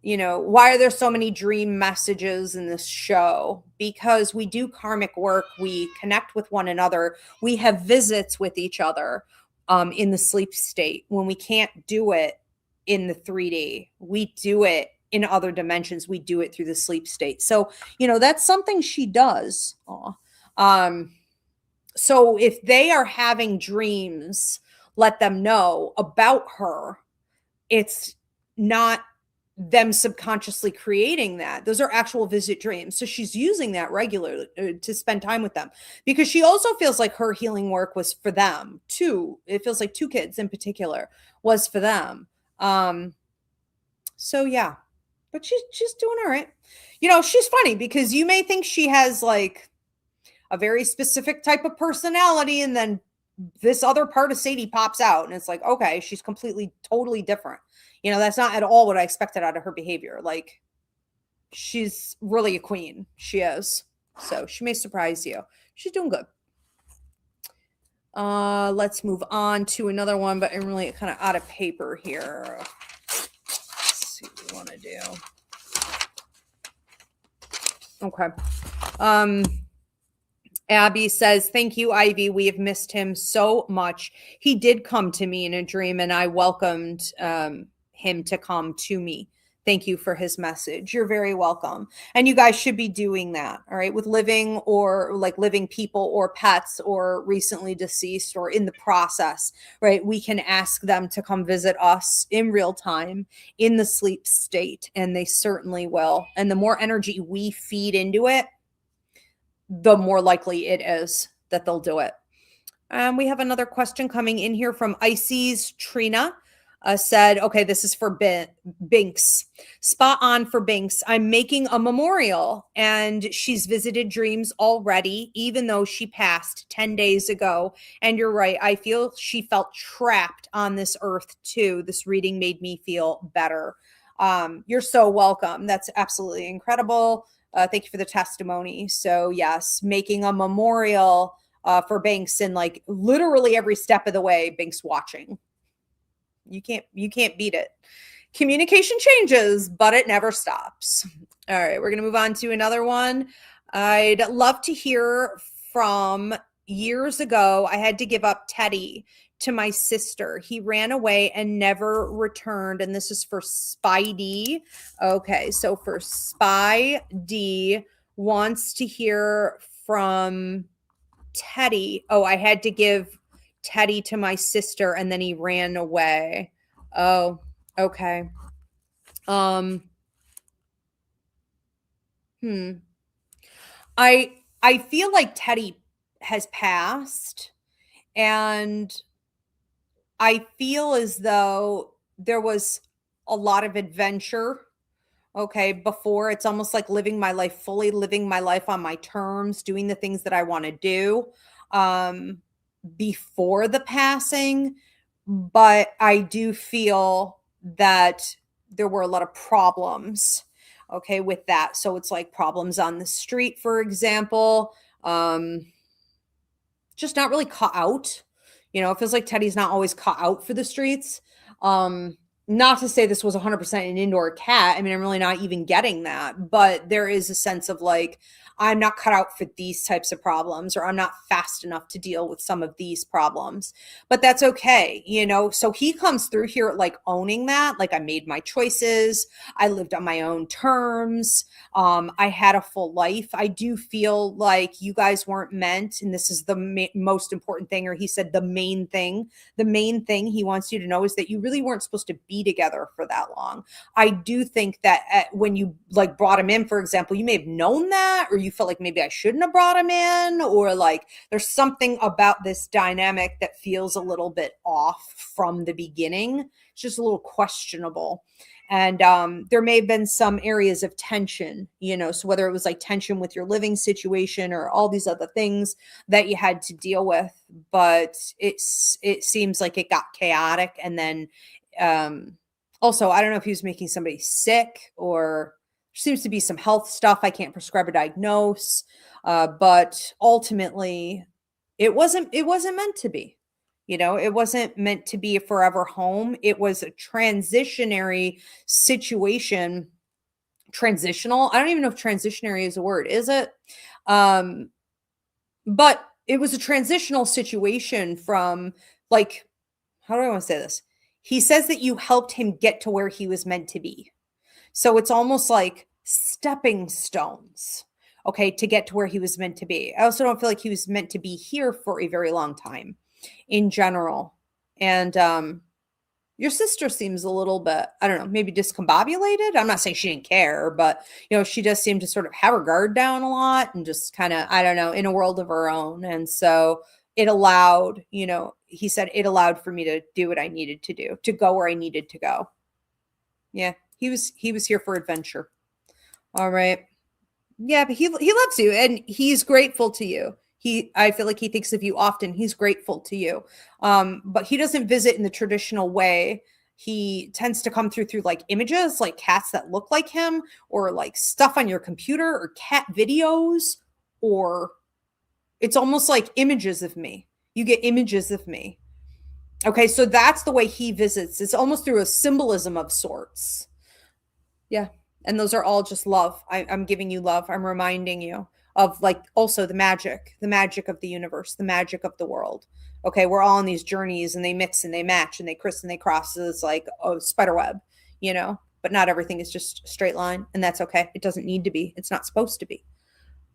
Why are there so many dream messages in this show? Because we do karmic work. We connect with one another. We have visits with each other in the sleep state when we can't do it in the 3D. We do it in other dimensions. We do it through the sleep state. So, that's something she does. So if they are having dreams, let them know about her. It's not them subconsciously creating that. Those are actual visit dreams. So she's using that regularly to spend time with them, because she also feels like her healing work was for them too. It feels like 2 kids in particular was for them. So yeah, but she's doing all right. She's funny because you may think she has like a very specific type of personality, and then this other part of Sadie pops out and it's like, okay, she's completely, totally different. That's not at all what I expected out of her behavior. Like, she's really a queen. She is. So she may surprise you. She's doing good. Let's move on to another one, but I'm really kind of out of paper here. what we want to do. Okay. Abby says, thank you, Ivy. We have missed him so much. He did come to me in a dream, and I welcomed him to come to me. Thank you for his message. You're very welcome. And you guys should be doing that, all right, with living or like living people or pets or recently deceased or in the process, right? We can ask them to come visit us in real time in the sleep state, and they certainly will. And the more energy we feed into it, the more likely it is that they'll do it. We have another question coming in here from Ices Trina. Said, okay, this is for Binks. Spot on for Binks. I'm making a memorial, and she's visited dreams already, even though she passed 10 days ago. And you're right. I feel she felt trapped on this earth too. This reading made me feel better. You're so welcome. That's absolutely incredible. Thank you for the testimony. So yes, making a memorial for Binks, and like literally every step of the way, Binks watching. You can't beat it. Communication changes, but it never stops. All right, we're going to move on to another one. I'd love to hear from years ago. I had to give up Teddy to my sister. He ran away and never returned. And this is for Spidey. Okay, so for Spidey wants to hear from Teddy. Oh, I had to give Teddy to my sister and then he ran away. Oh, okay. I feel like Teddy has passed, and I feel as though there was a lot of adventure. Okay, before. It's almost like living my life fully, living my life on my terms, doing the things that I want to do before the passing. But I do feel that there were a lot of problems, okay, with that. So it's like problems on the street, for example, just not really caught out. You know, it feels like Teddy's not always caught out for the streets. Not to say this was 100% an indoor cat. I mean, I'm really not even getting that, but there is a sense of like, I'm not cut out for these types of problems, or I'm not fast enough to deal with some of these problems, but that's okay. You know, so he comes through here like owning that, like I made my choices. I lived on my own terms. I had a full life. I do feel like you guys weren't meant, and this is the most important thing, or he said the main thing he wants you to know is that you really weren't supposed to be together for that long. I do think that when you like brought him in, for example, you may have known that, or you felt like maybe I shouldn't have brought him in, or like there's something about this dynamic that feels a little bit off from the beginning. It's just a little questionable. And there may have been some areas of tension, you know, so whether it was like tension with your living situation or all these other things that you had to deal with, but it seems like it got chaotic. And then also, I don't know if he was making somebody sick, or there seems to be some health stuff. I can't prescribe or diagnose, but ultimately it wasn't meant to be. You know, it wasn't meant to be a forever home. It was a transitionary situation. Transitional. I don't even know if transitionary is a word. Is it? But it was a transitional situation from like, how do I want to say this? He says that you helped him get to where he was meant to be. So it's almost like stepping stones, okay, to get to where he was meant to be. I also don't feel like he was meant to be here for a very long time in general. And your sister seems a little bit, I don't know, maybe discombobulated. I'm not saying she didn't care, but, you know, she does seem to sort of have her guard down a lot and just kind of, I don't know, in a world of her own. And so it allowed, you know, he said it allowed for me to do what I needed to do, to go where I needed to go. Yeah, he was here for adventure. All right. Yeah, but he loves you and he's grateful to you. I feel like he thinks of you often. He's grateful to you. But he doesn't visit in the traditional way. He tends to come through like images, like cats that look like him, or like stuff on your computer, or cat videos, or it's almost like images of me. You get images of me. Okay, so that's the way he visits. It's almost through a symbolism of sorts. Yeah. And those are all just love. I'm giving you love. I'm reminding you of like also the magic of the universe, the magic of the world. Okay. We're all on these journeys and they mix and they match and they criss and they cross. It's like a spider web, but not everything is just a straight line. And that's okay. It doesn't need to be. It's not supposed to be.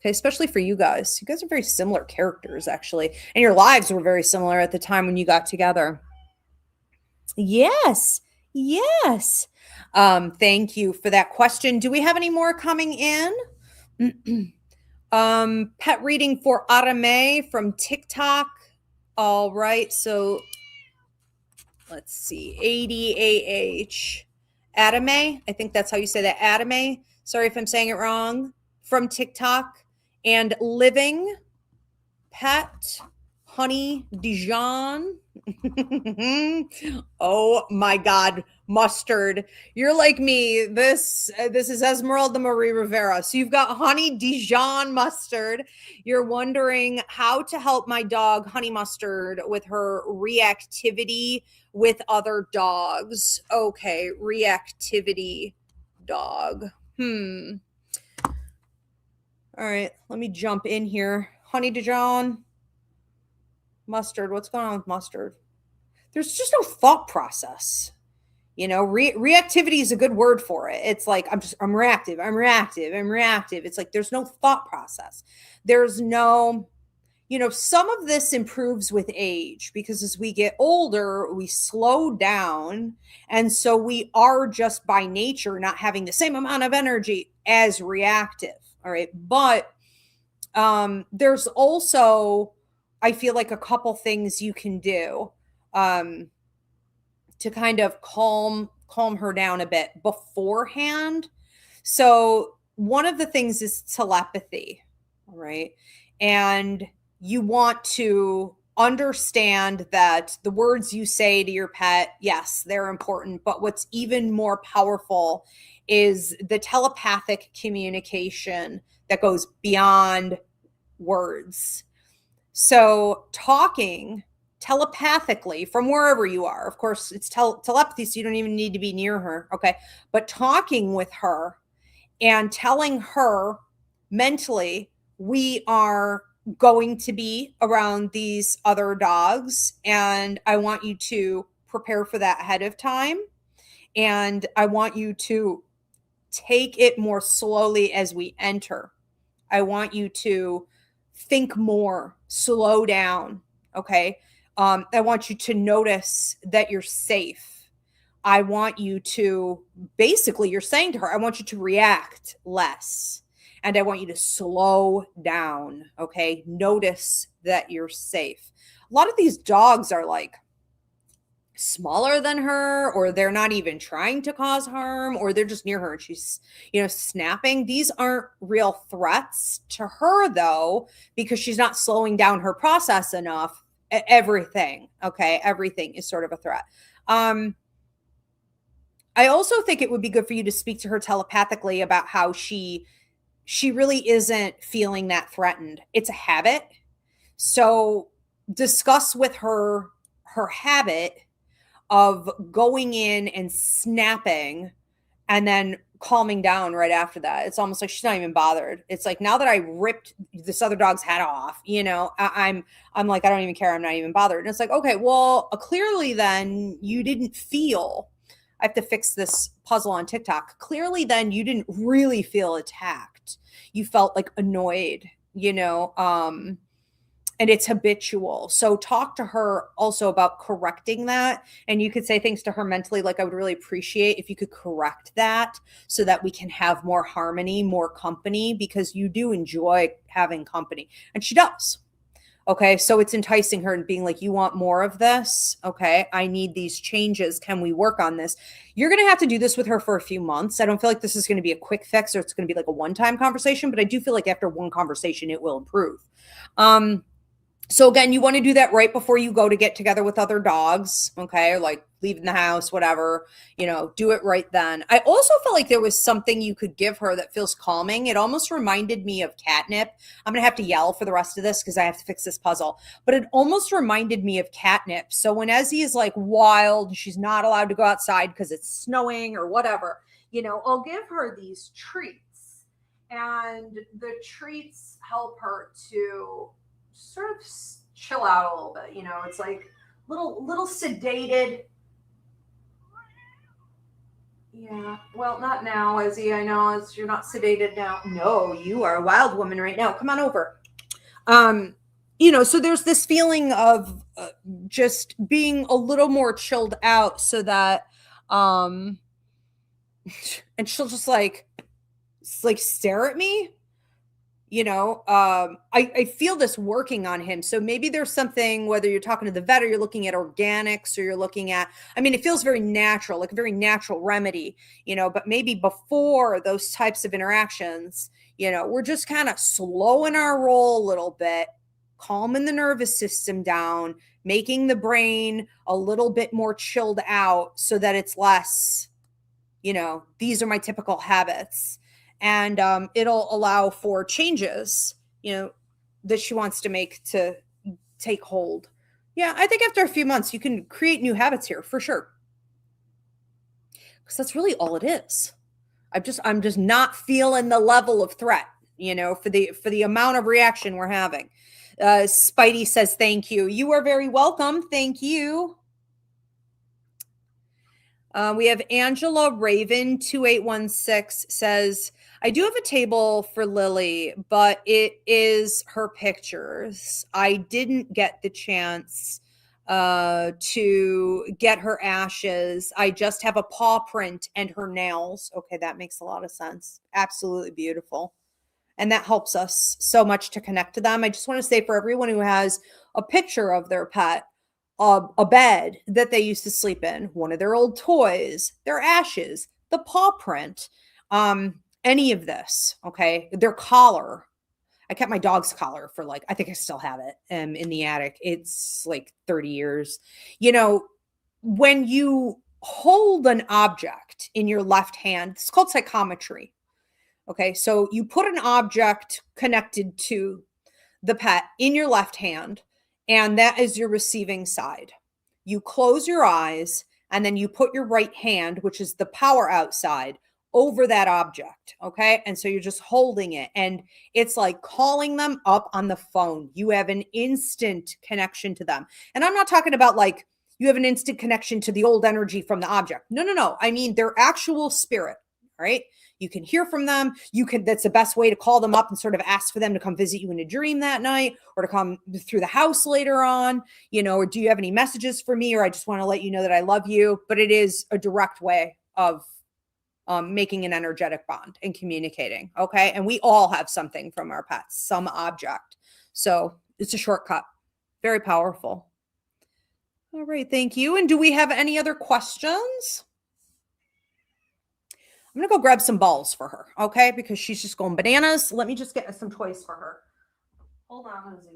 Okay. Especially for you guys. You guys are very similar characters, actually. And your lives were very similar at the time when you got together. Yes. Yes. Thank you for that question. Do we have any more coming in? Pet reading for Arame from TikTok. All right. So let's see. ADAH. Adame. I think that's how you say that. Adame. Sorry if I'm saying it wrong. From TikTok. And Living Pet Honey Dijon. Oh my God, mustard. You're like me. This is Esmeralda Marie Rivera. So you've got Honey Dijon mustard. You're wondering how to help my dog Honey Mustard with her reactivity with other dogs. Okay, reactivity dog. All right, let me jump in here. Honey Dijon. Mustard. What's going on with mustard? There's just no thought process. Reactivity is a good word for it. It's like I'm reactive. It's like there's no thought process. There's no, some of this improves with age because as we get older, we slow down. And so we are just by nature not having the same amount of energy as reactive. All right. But there's also, I feel like, a couple things you can do to kind of calm her down a bit beforehand. So one of the things is telepathy, right? And you want to understand that the words you say to your pet, yes, they're important, but what's even more powerful is the telepathic communication that goes beyond words. So talking telepathically from wherever you are, of course, it's telepathy, so you don't even need to be near her. Okay. But talking with her and telling her mentally, we are going to be around these other dogs, and I want you to prepare for that ahead of time. And I want you to take it more slowly as we enter. I want you to think more, slow down. Okay. I want you to notice that you're safe. I want you to basically, you're saying to her, I want you to react less. And I want you to slow down. Okay. Notice that you're safe. A lot of these dogs are like smaller than her, or they're not even trying to cause harm, or they're just near her and she's, snapping. These aren't real threats to her though, because she's not slowing down her process enough. Everything. Okay. Everything is sort of a threat. I also think it would be good for you to speak to her telepathically about how she really isn't feeling that threatened. It's a habit. So discuss with her habit of going in and snapping and then calming down right after that. It's almost like she's not even bothered. It's like, now that I ripped this other dog's head off, I'm like, I don't even care. I'm not even bothered. And it's like, okay, well, clearly then you didn't feel, I have to fix this puzzle on TikTok. Clearly then you didn't really feel attacked. You felt like annoyed, and it's habitual. So talk to her also about correcting that. And you could say things to her mentally, like, I would really appreciate if you could correct that so that we can have more harmony, more company, because you do enjoy having company. And she does. Okay. So it's enticing her and being like, you want more of this? Okay. I need these changes. Can we work on this? You're going to have to do this with her for a few months. I don't feel like this is going to be a quick fix or it's going to be like a one-time conversation, but I do feel like after one conversation, it will improve. So again, you want to do that right before you go to get together with other dogs, okay? Or like leaving the house, whatever, do it right then. I also felt like there was something you could give her that feels calming. It almost reminded me of catnip. I'm going to have to yell for the rest of this because I have to fix this puzzle. But it almost reminded me of catnip. So when Ezzy is like wild, she's not allowed to go outside because it's snowing or whatever, I'll give her these treats, and the treats help her to sort of chill out a little bit. It's like little sedated. Yeah, well, not now, Izzy. I know you're not sedated now. No, you are a wild woman right now. Come on over. So there's this feeling of just being a little more chilled out, so that, and she'll just like stare at me. I feel this working on him. So maybe there's something, whether you're talking to the vet or you're looking at organics or you're looking at, it feels very natural, like a very natural remedy, but maybe before those types of interactions, we're just kind of slowing our roll a little bit, calming the nervous system down, making the brain a little bit more chilled out so that it's less, these are my typical habits. And it'll allow for changes, that she wants to make to take hold. Yeah, I think after a few months, you can create new habits here for sure. Because that's really all it is. I'm just not feeling the level of threat, for the amount of reaction we're having. Spidey says, thank you. You are very welcome. Thank you. We have Angela Raven 2816 says, I do have a table for Lily, but it is her pictures. I didn't get the chance to get her ashes. I just have a paw print and her nails. Okay, that makes a lot of sense. Absolutely beautiful. And that helps us so much to connect to them. I just want to say, for everyone who has a picture of their pet, a bed that they used to sleep in, one of their old toys, their ashes, the paw print, any of this, okay, their collar. I kept my dog's collar for I think I still have it in the attic. It's like 30 years. When you hold an object in your left hand, it's called psychometry. Okay, so you put an object connected to the pet in your left hand, and that is your receiving side. You close your eyes, and then you put your right hand, which is the power outside, over that object. Okay. And so you're just holding it, and it's like calling them up on the phone. You have an instant connection to them. And I'm not talking about you have an instant connection to the old energy from the object. No. I mean, their actual spirit, right? You can hear from them. That's the best way to call them up and sort of ask for them to come visit you in a dream that night, or to come through the house later on, or do you have any messages for me? Or I just want to let you know that I love you. But it is a direct way of making an energetic bond and communicating. Okay. And we all have something from our pets, some object. So it's a shortcut. Very powerful. All right. Thank you. And do we have any other questions? I'm going to go grab some balls for her. Okay. Because she's just going bananas. Let me just get some toys for her. Hold on, Lizzie.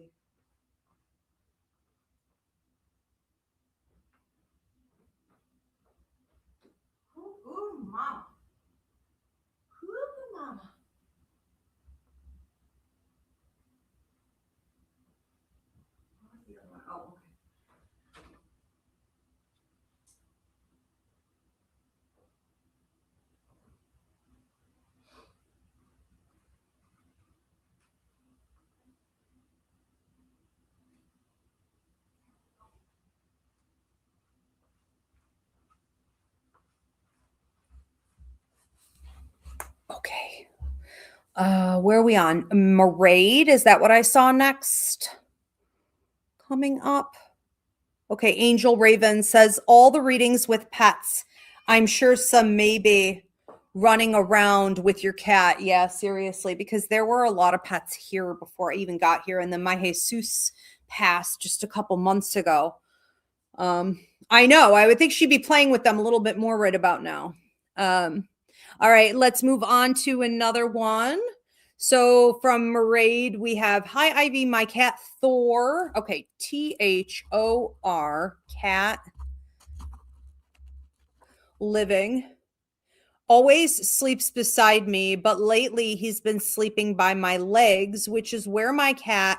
Ooh, mama. Ooh, mama. Oh, okay. Okay. Where are we on? Marade? Is that what I saw next? Coming up. Okay. Angel Raven says, all the readings with pets. I'm sure some may be running around with your cat. Yeah, seriously, because there were a lot of pets here before I even got here. And then my Jesus passed just a couple months ago. I know. I would think she'd be playing with them a little bit more right about now. All right, let's move on to another one. So from Marade, we have, hi, Ivy, my cat Thor. Okay, Thor, cat, living. Always sleeps beside me, but lately he's been sleeping by my legs, which is where my cat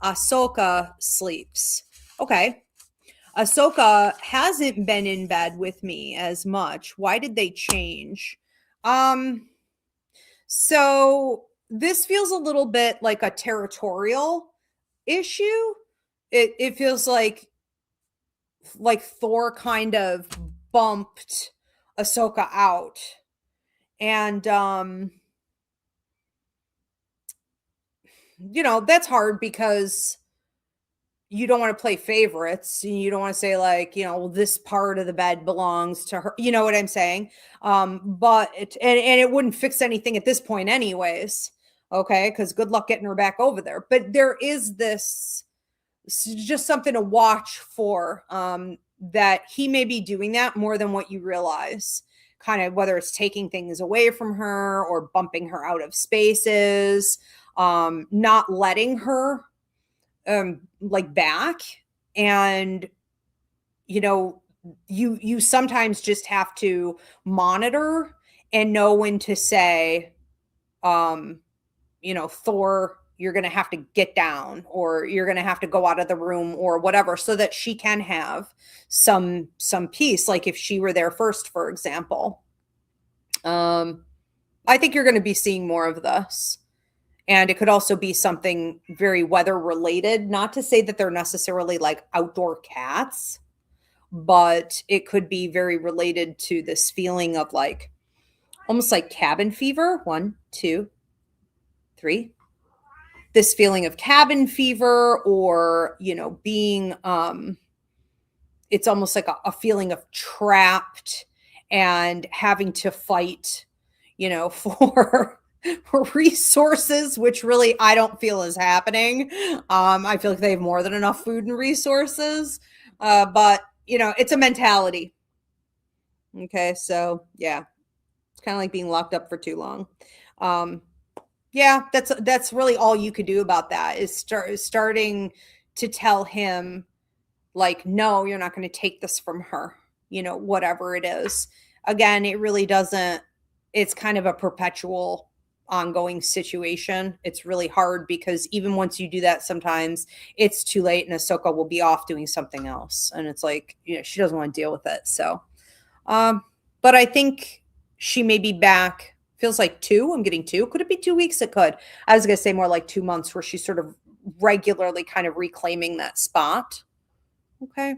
Ahsoka sleeps. Okay. Ahsoka hasn't been in bed with me as much. Why did they change? Um, so this feels a little bit like a territorial issue. It feels like Thor kind of bumped Ahsoka out. And that's hard because you don't want to play favorites. You don't want to say like, well, this part of the bed belongs to her. You know what I'm saying? But and it wouldn't fix anything at this point anyways. Okay, because good luck getting her back over there. But there is this just something to watch for, that he may be doing that more than what you realize. Kind of whether it's taking things away from her or bumping her out of spaces, not letting her like back. And you sometimes just have to monitor and know when to say, Thor, you're going to have to get down, or you're going to have to go out of the room or whatever, so that she can have some peace. Like if she were there first, for example. I think you're going to be seeing more of this. And it could also be something very weather related. Not to say that they're necessarily like outdoor cats, but it could be very related to this feeling of like almost like cabin fever. 1, 2, 3. This feeling of cabin fever, or, being, it's almost like a feeling of trapped and having to fight, for resources, which really I don't feel is happening. I feel like they have more than enough food and resources. But it's a mentality. Okay, so yeah, it's kind of like being locked up for too long. Yeah, that's really all you could do about that, is starting to tell him like, no, you're not going to take this from her, whatever it is. Again, it really doesn't, it's kind of a perpetual ongoing situation. It's really hard because even once you do that, sometimes it's too late and Ahsoka will be off doing something else. And it's like, she doesn't want to deal with it. So, but I think she may be back. Feels like 2. I'm getting 2. Could it be 2 weeks? It could. I was going to say more like 2 months, where she's sort of regularly kind of reclaiming that spot. Okay.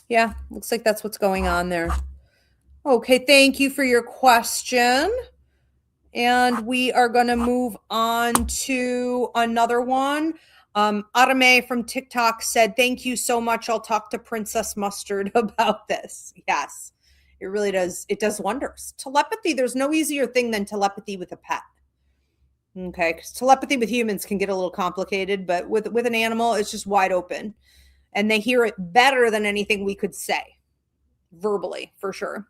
Yeah, looks like that's what's going on there. Okay, thank you for your question. And we are going to move on to another one. Arame from TikTok said, thank you so much. I'll talk to Princess Mustard about this. Yes, it really does. It does wonders. Telepathy, there's no easier thing than telepathy with a pet. Okay, because telepathy with humans can get a little complicated, but with an animal, it's just wide open. And they hear it better than anything we could say verbally, for sure.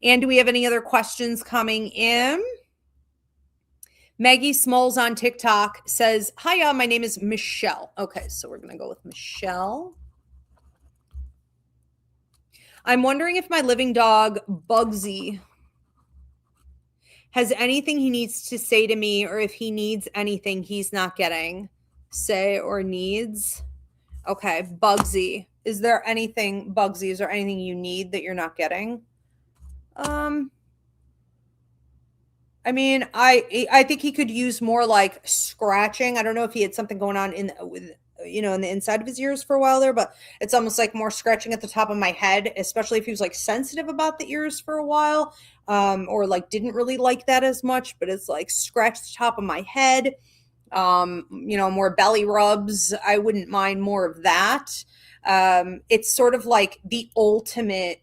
And do we have any other questions coming in? Maggie Smalls on TikTok says, hiya, my name is Michelle. Okay, so we're going to go with Michelle. I'm wondering if my living dog, Bugsy, has anything he needs to say to me, or if he needs anything he's not getting. Say or needs. Okay, Bugsy. Is there anything, Bugsy, is there anything you need that you're not getting? I mean, I think he could use more like scratching. I don't know if he had something going on in the inside of his ears for a while there, but it's almost like more scratching at the top of my head, especially if he was like sensitive about the ears for a while, or like didn't really like that as much, but it's like scratch the top of my head. More belly rubs. I wouldn't mind more of that. It's sort of like the ultimate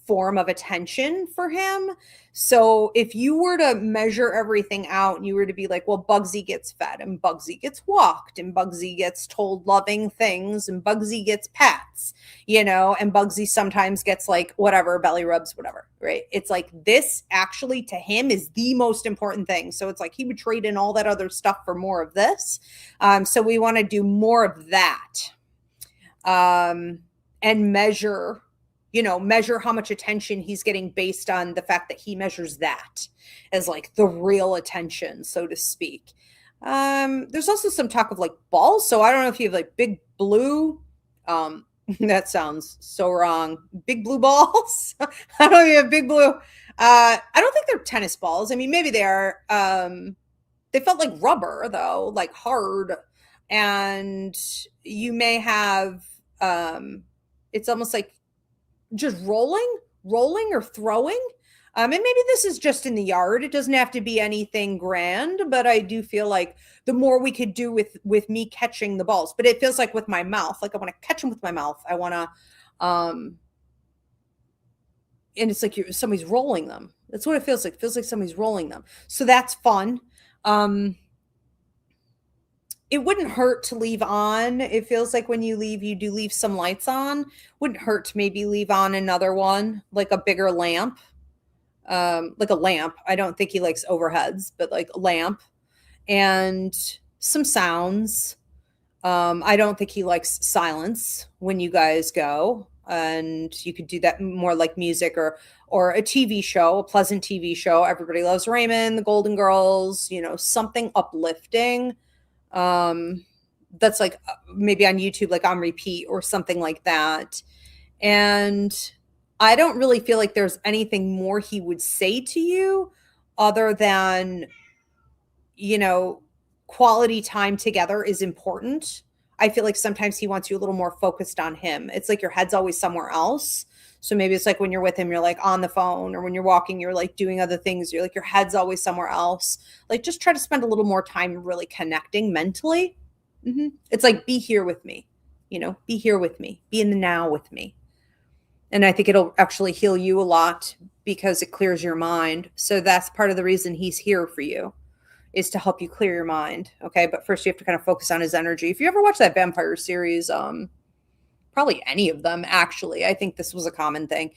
form of attention for him. So if you were to measure everything out and you were to be like, well, Bugsy gets fed and Bugsy gets walked and Bugsy gets told loving things and Bugsy gets pats, and Bugsy sometimes gets like whatever, belly rubs, whatever, right? It's like this actually to him is the most important thing. So it's like he would trade in all that other stuff for more of this. So we want to do more of that, and measure how much attention he's getting based on the fact that he measures that as like the real attention, so to speak. There's also some talk of like balls. So I don't know if you have like big blue, That sounds so wrong. Big blue balls? I don't even have big blue. I don't think they're tennis balls. I mean, maybe they are. They felt like rubber though, like hard. And you may have, it's almost like just rolling or throwing. And maybe this is just in the yard. It doesn't have to be anything grand, but I do feel like the more we could do with me catching the balls, but it feels like with my mouth, like I want to catch them with my mouth. I want to, and it's like somebody's rolling them. That's what it feels like. It feels like somebody's rolling them. So that's fun. It wouldn't hurt to leave on. It feels like when you leave, you do leave some lights on. Wouldn't hurt to maybe leave on another one, like a bigger lamp. Like a lamp. I don't think he likes overheads, but like a lamp and some sounds. I don't think he likes silence when you guys go, and you could do that more like music or a TV show, a pleasant TV show. Everybody Loves Raymond, The Golden Girls, something uplifting. That's like maybe on YouTube, like on repeat or something like that. And I don't really feel like there's anything more he would say to you other than, quality time together is important. I feel like sometimes he wants you a little more focused on him. It's like your head's always somewhere else. So maybe it's like when you're with him, you're like on the phone, or when you're walking, you're like doing other things. You're like, your head's always somewhere else. Like just try to spend a little more time really connecting mentally. It's like, be here with me, be here with me, be in the now with me. And I think it'll actually heal you a lot because it clears your mind. So that's part of the reason he's here for you, is to help you clear your mind. Okay. But first you have to kind of focus on his energy. If you ever watch that vampire series, probably any of them, actually, I think this was a common thing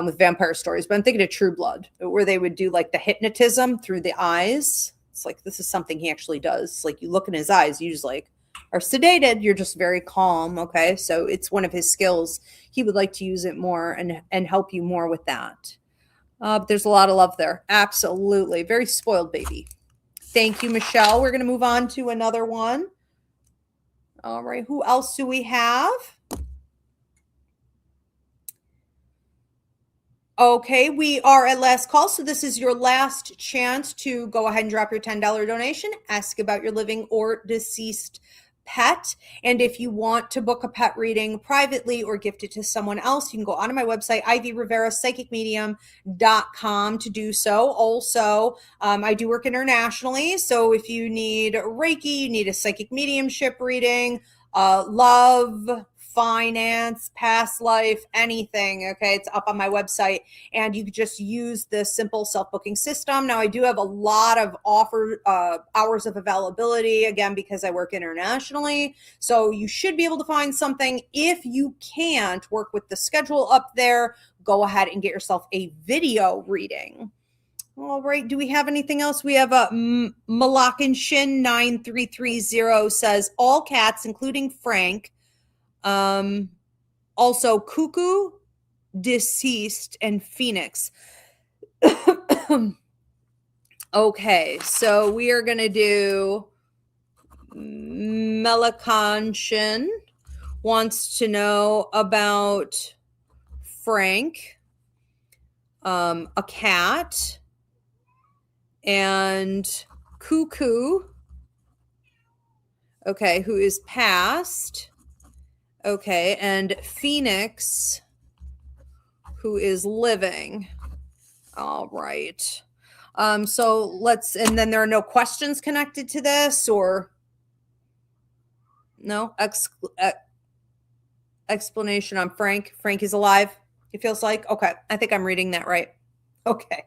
with vampire stories, but I'm thinking of True Blood, where they would do like the hypnotism through the eyes. It's like, this is something he actually does. It's like you look in his eyes, you just like are sedated. You're just very calm. Okay. So it's one of his skills. He would like to use it more and help you more with that. But there's a lot of love there. Absolutely. Very spoiled baby. Thank you, Michelle. We're going to move on to another one. All right. Who else do we have? Okay, we are at last call. So this is your last chance to go ahead and drop your $10 donation. Ask about your living or deceased pet. And if you want to book a pet reading privately or gift it to someone else, you can go onto my website, Ivy Rivera, psychicmedium.com to do so. Also, I do work internationally. So if you need Reiki, you need a psychic mediumship reading, love, finance, past life, anything. Okay. It's up on my website, and you could just use the simple self-booking system. Now I do have a lot of hours of availability, again, because I work internationally. So you should be able to find something. If you can't work with the schedule up there, go ahead and get yourself a video reading. All right. Do we have anything else? We have a Malakin Shin 9330 says all cats, including Frank, also Cuckoo, Deceased, and Phoenix. Okay, so we are going to do Melakanshin wants to know about Frank, a cat, and Cuckoo, okay, who is passed. Okay, and Phoenix, who is living. All right. So let's, and then there are no questions connected to this, or no explanation on Frank. Frank is alive, it feels like. Okay, I think I'm reading that right. Okay.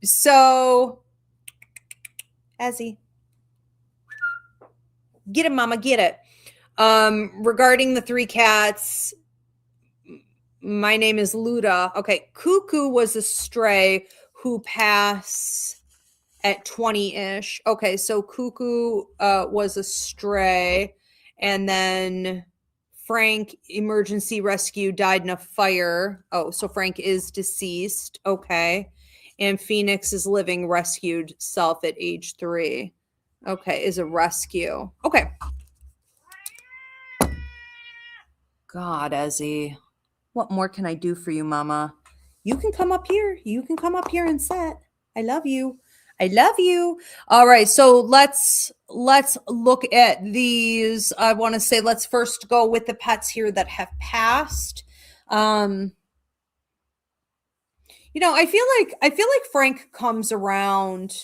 So Ezzy, get it, mama, get it. Regarding the three cats, my name is Luda. Okay. Cuckoo was a stray who passed at 20-ish. Okay. So Cuckoo, was a stray, and then Frank, emergency rescue, died in a fire. Oh, so Frank is deceased. Okay. And Phoenix is living, rescued self at age 3. Okay. Is a rescue. Okay. God, Ezzy, what more can I do for you, Mama? You can come up here. You can come up here and sit. I love you. I love you. All right, so let's look at these. I want to say let's first go with the pets here that have passed. Um, I feel like Frank comes around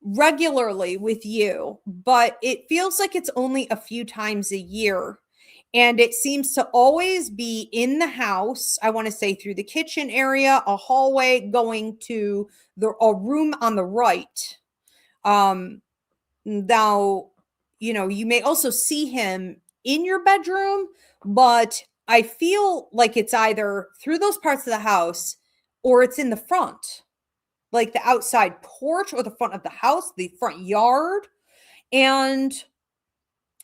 regularly with you, but it feels like it's only a few times a year. And it seems to always be in the house. I want to say through the kitchen area, a hallway going to a room on the right. Now, you may also see him in your bedroom, but I feel like it's either through those parts of the house or it's in the front, like the outside porch or the front of the house, the front yard. And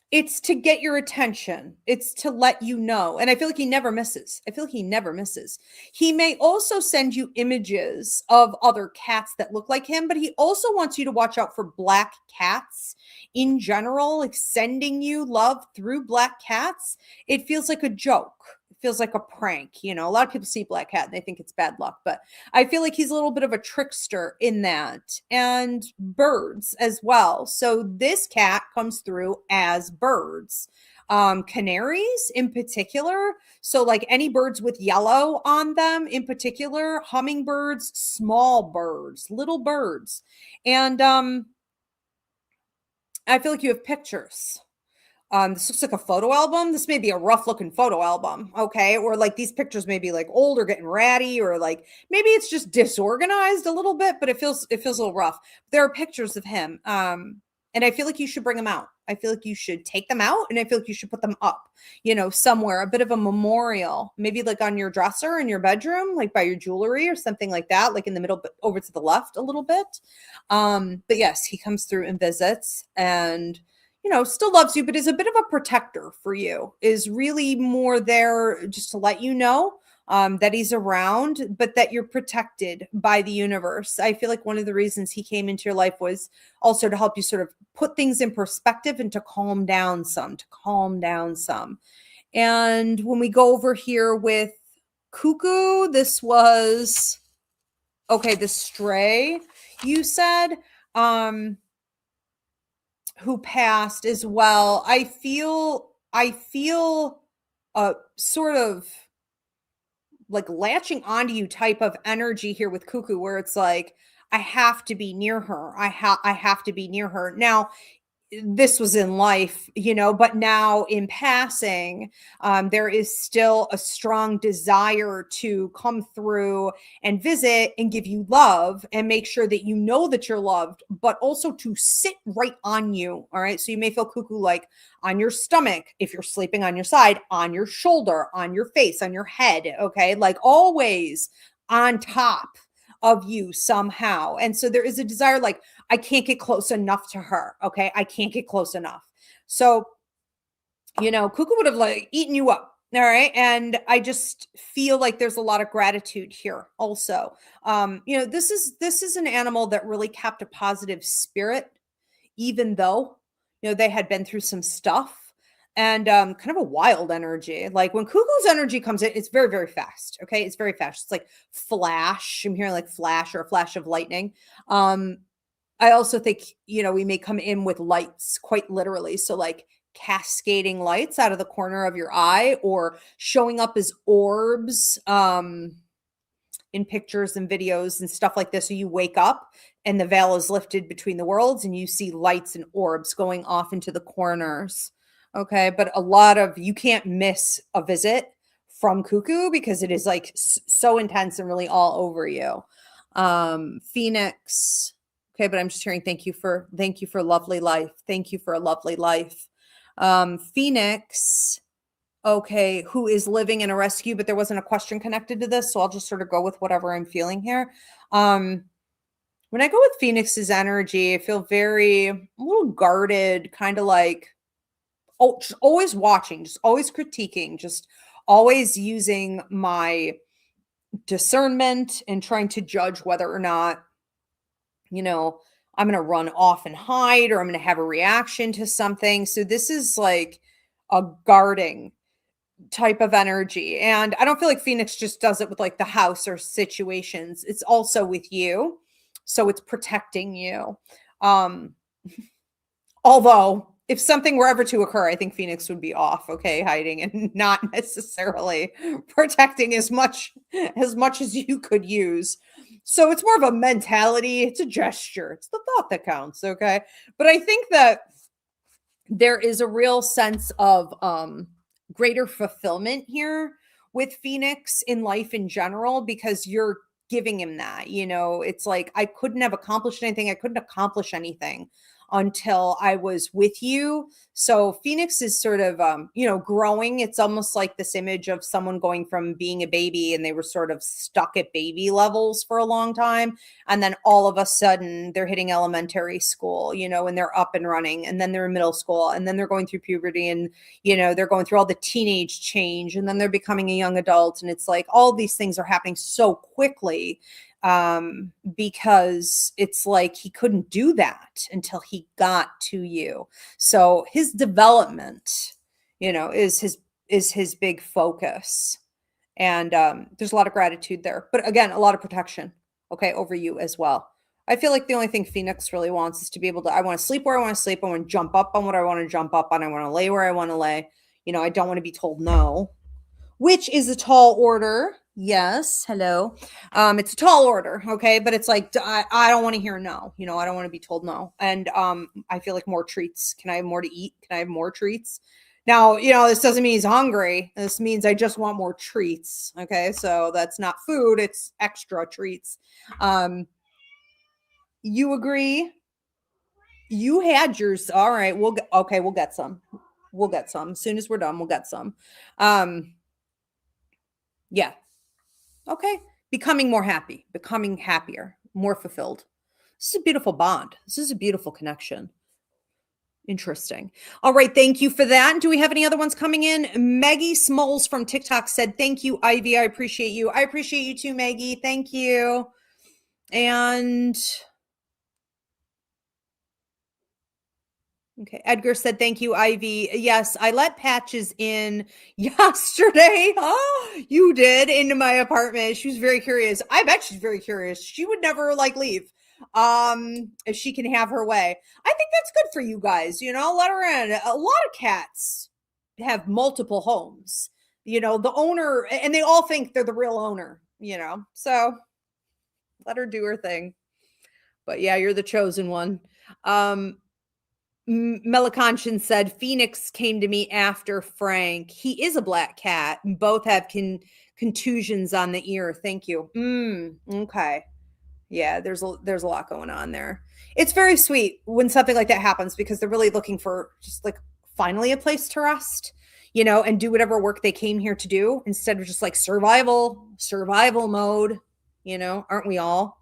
it's to get your attention. It's to let you know. And I feel like he never misses. I feel like he never misses. He may also send you images of other cats that look like him, but he also wants you to watch out for black cats in general, like sending you love through black cats. It feels like a joke. It feels like a prank. A lot of people see black cat and they think it's bad luck, but I feel like he's a little bit of a trickster in that. And birds as well. So this cat comes through as birds. Canaries in particular. So like any birds with yellow on them in particular, hummingbirds, small birds, little birds. And I feel like you have pictures. This looks like a photo album. This may be a rough looking photo album. Okay. Or like these pictures may be like old or getting ratty, or like maybe it's just disorganized a little bit, but it feels a little rough. There are pictures of him. And I feel like you should bring them out. I feel like you should take them out, and I feel like you should put them up, somewhere, a bit of a memorial, maybe like on your dresser in your bedroom, like by your jewelry or something like that, like in the middle, but over to the left a little bit. But yes, he comes through and visits, and still loves you, but is a bit of a protector for you, is really more there just to let you know that he's around, but that you're protected by the universe. I feel like one of the reasons he came into your life was also to help you sort of put things in perspective and to calm down some. And when we go over here with Cuckoo, this was, okay, the stray, you said, who passed as well. I feel sort of like latching onto you type of energy here with Cuckoo, where it's like, I have to be near her. I have to be near her. Now, this was in life, but now in passing, there is still a strong desire to come through and visit and give you love and make sure that you know that you're loved, but also to sit right on you. All right. So you may feel Cuckoo like on your stomach, if you're sleeping on your side, on your shoulder, on your face, on your head. Okay. Like always on top of you somehow. And so there is a desire, like, I can't get close enough to her. Okay. I can't get close enough. So, Cuckoo would have like eaten you up. All right. And I just feel like there's a lot of gratitude here also. This is an animal that really kept a positive spirit, even though, they had been through some stuff. And kind of a wild energy. Like when Cuckoo's energy comes in, it's very, very fast. Okay. It's very fast. It's like flash. I'm hearing like flash or a flash of lightning. I also think, we may come in with lights quite literally. So like cascading lights out of the corner of your eye, or showing up as orbs in pictures and videos and stuff like this. So you wake up and the veil is lifted between the worlds and you see lights and orbs going off into the corners. Okay. But you can't miss a visit from Cuckoo because it is like so intense and really all over you. Phoenix. Okay. But I'm just hearing, thank you for lovely life. Thank you for a lovely life. Phoenix. Okay. Who is living in a rescue, but there wasn't a question connected to this. So I'll just sort of go with whatever I'm feeling here. When I go with Phoenix's energy, I feel a little guarded, kind of like, just always watching, just always critiquing, just always using my discernment and trying to judge whether or not, I'm going to run off and hide, or I'm going to have a reaction to something. So this is like a guarding type of energy. And I don't feel like Phoenix just does it with like the house or situations. It's also with you. So it's protecting you. Um, although if something were ever to occur, I think Phoenix would be off, okay, hiding and not necessarily protecting as much as you could use. So it's more of a mentality, it's a gesture, it's the thought that counts, okay? But I think that there is a real sense of greater fulfillment here with Phoenix in life in general because you're giving him that. It's like I couldn't have accomplished anything. I couldn't accomplish anything until I was with you. So Phoenix is sort of growing. It's almost like this image of someone going from being a baby and they were sort of stuck at baby levels for a long time, and then all of a sudden they're hitting elementary school, and they're up and running, and then they're in middle school, and then they're going through puberty, and they're going through all the teenage change, and then they're becoming a young adult, and it's like all these things are happening so quickly, because it's like he couldn't do that until he got to you. So his development, is his big focus. And there's a lot of gratitude there. But again, a lot of protection, okay, over you as well. I feel like the only thing Phoenix really wants is to be able to, I want to sleep where I want to sleep. I want to jump up on what I want to jump up on. I want to lay where I want to lay. I don't want to be told no, which is a tall order. Yes. Hello. It's a tall order. Okay. But it's like, I don't want to hear no, I don't want to be told no. And I feel like more treats. Can I have more to eat? Can I have more treats? Now, this doesn't mean he's hungry. This means I just want more treats. Okay. So that's not food. It's extra treats. You agree? You had yours. All right. We'll get some. We'll get some. As soon as we're done, we'll get some. Yeah. Okay. Becoming more happy, becoming happier, more fulfilled. This is a beautiful bond. This is a beautiful connection. Interesting. All right. Thank you for that. Do we have any other ones coming in? Maggie Smalls from TikTok said, thank you, Ivy. I appreciate you. I appreciate you too, Maggie. Thank you. And okay. Edgar said, thank you, Ivy. Yes, I let Patches in yesterday. Oh, you did, into my apartment. She was very curious. I bet she's very curious. She would never leave. If she can have her way. I think that's good for you guys, let her in. A lot of cats have multiple homes, the owner, and they all think they're the real owner, so let her do her thing. But yeah, you're the chosen one. Meliconscience said, Phoenix came to me after Frank. He is a black cat. Both have contusions on the ear. Thank you. Okay. Yeah, there's a lot going on there. It's very sweet when something like that happens because they're really looking for just like finally a place to rest, and do whatever work they came here to do instead of just like survival mode, aren't we all?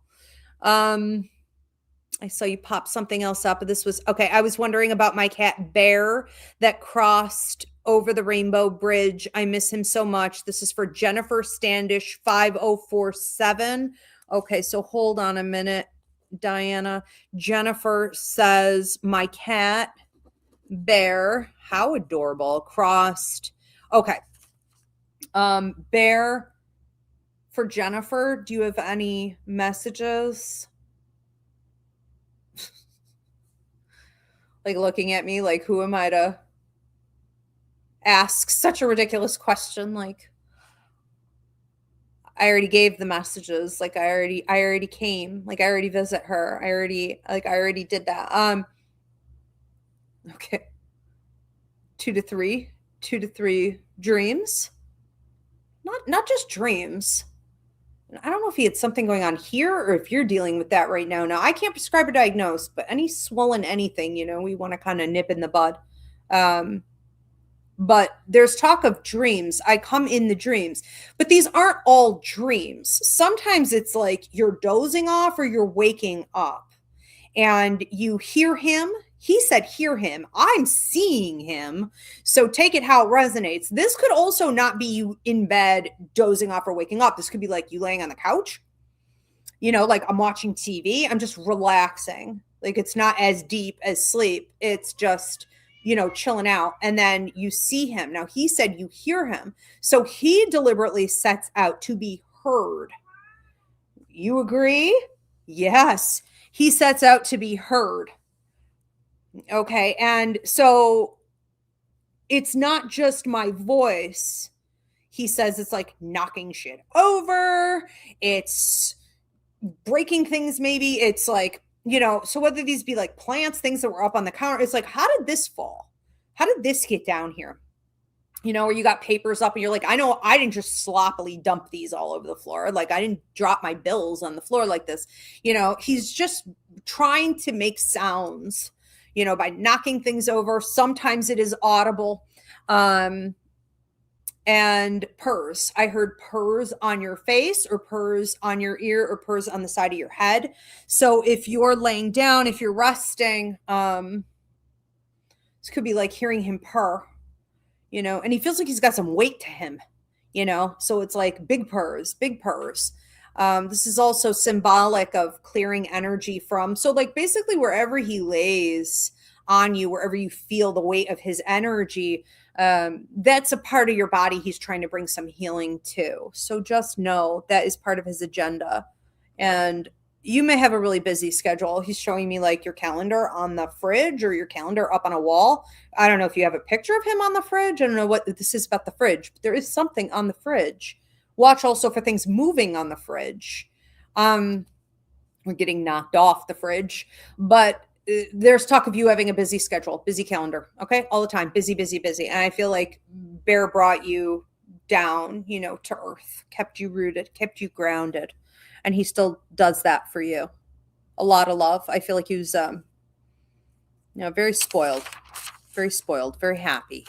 I saw you pop something else up. This was okay. I was wondering about my cat Bear that crossed over the Rainbow Bridge. I miss him so much. This is for Jennifer Standish 5047. Okay, so hold on a minute, Diana. Jennifer says, my cat Bear, how adorable, crossed. Okay. Bear, for Jennifer, do you have any messages? Like looking at me like, who am I to ask such a ridiculous question? Like, I already gave the messages. Like I already came. Like I already visit her. I already did that. Okay. 2 to 3 dreams. Not just dreams. I don't know if he had something going on here or if you're dealing with that right now. Now, I can't prescribe or diagnose, but any swollen anything, we want to kind of nip in the bud. But there's talk of dreams. I come in the dreams, but these aren't all dreams. Sometimes it's like you're dozing off or you're waking up and you hear him. He said, hear him. I'm seeing him. So take it how it resonates. This could also not be you in bed dozing off or waking up. This could be like you laying on the couch, like I'm watching TV. I'm just relaxing. Like it's not as deep as sleep. It's just chilling out, and then you see him. Now, he said you hear him. So he deliberately sets out to be heard. You agree? Yes. He sets out to be heard. Okay. And so it's not just my voice. He says it's like knocking shit over. It's breaking things, maybe. It's like, so whether these be like plants, things that were up on the counter, it's like, how did this fall? How did this get down here? Or you got papers up and you're like, I know I didn't just sloppily dump these all over the floor. Like, I didn't drop my bills on the floor like this. He's just trying to make sounds, by knocking things over. Sometimes it is audible. And purrs. I heard purrs on your face, or purrs on your ear, or purrs on the side of your head. So if you're laying down, if you're resting, this could be like hearing him purr, and he feels like he's got some weight to him, so it's like big purrs, big purrs. This is also symbolic of clearing energy from, so like basically wherever he lays on you, wherever you feel the weight of his energy, that's a part of your body he's trying to bring some healing to. So just know that is part of his agenda. And you may have a really busy schedule. He's showing me like your calendar on the fridge, or your calendar up on a wall. I don't know if you have a picture of him on the fridge. I don't know what this is about the fridge, but there is something on the fridge. Watch also for things moving on the fridge. We're getting knocked off the fridge, but there's talk of you having a busy schedule, busy calendar. Okay. All the time. Busy, busy, busy. And I feel like Bear brought you down, to earth, kept you rooted, kept you grounded. And he still does that for you. A lot of love. I feel like he was, very spoiled, very happy.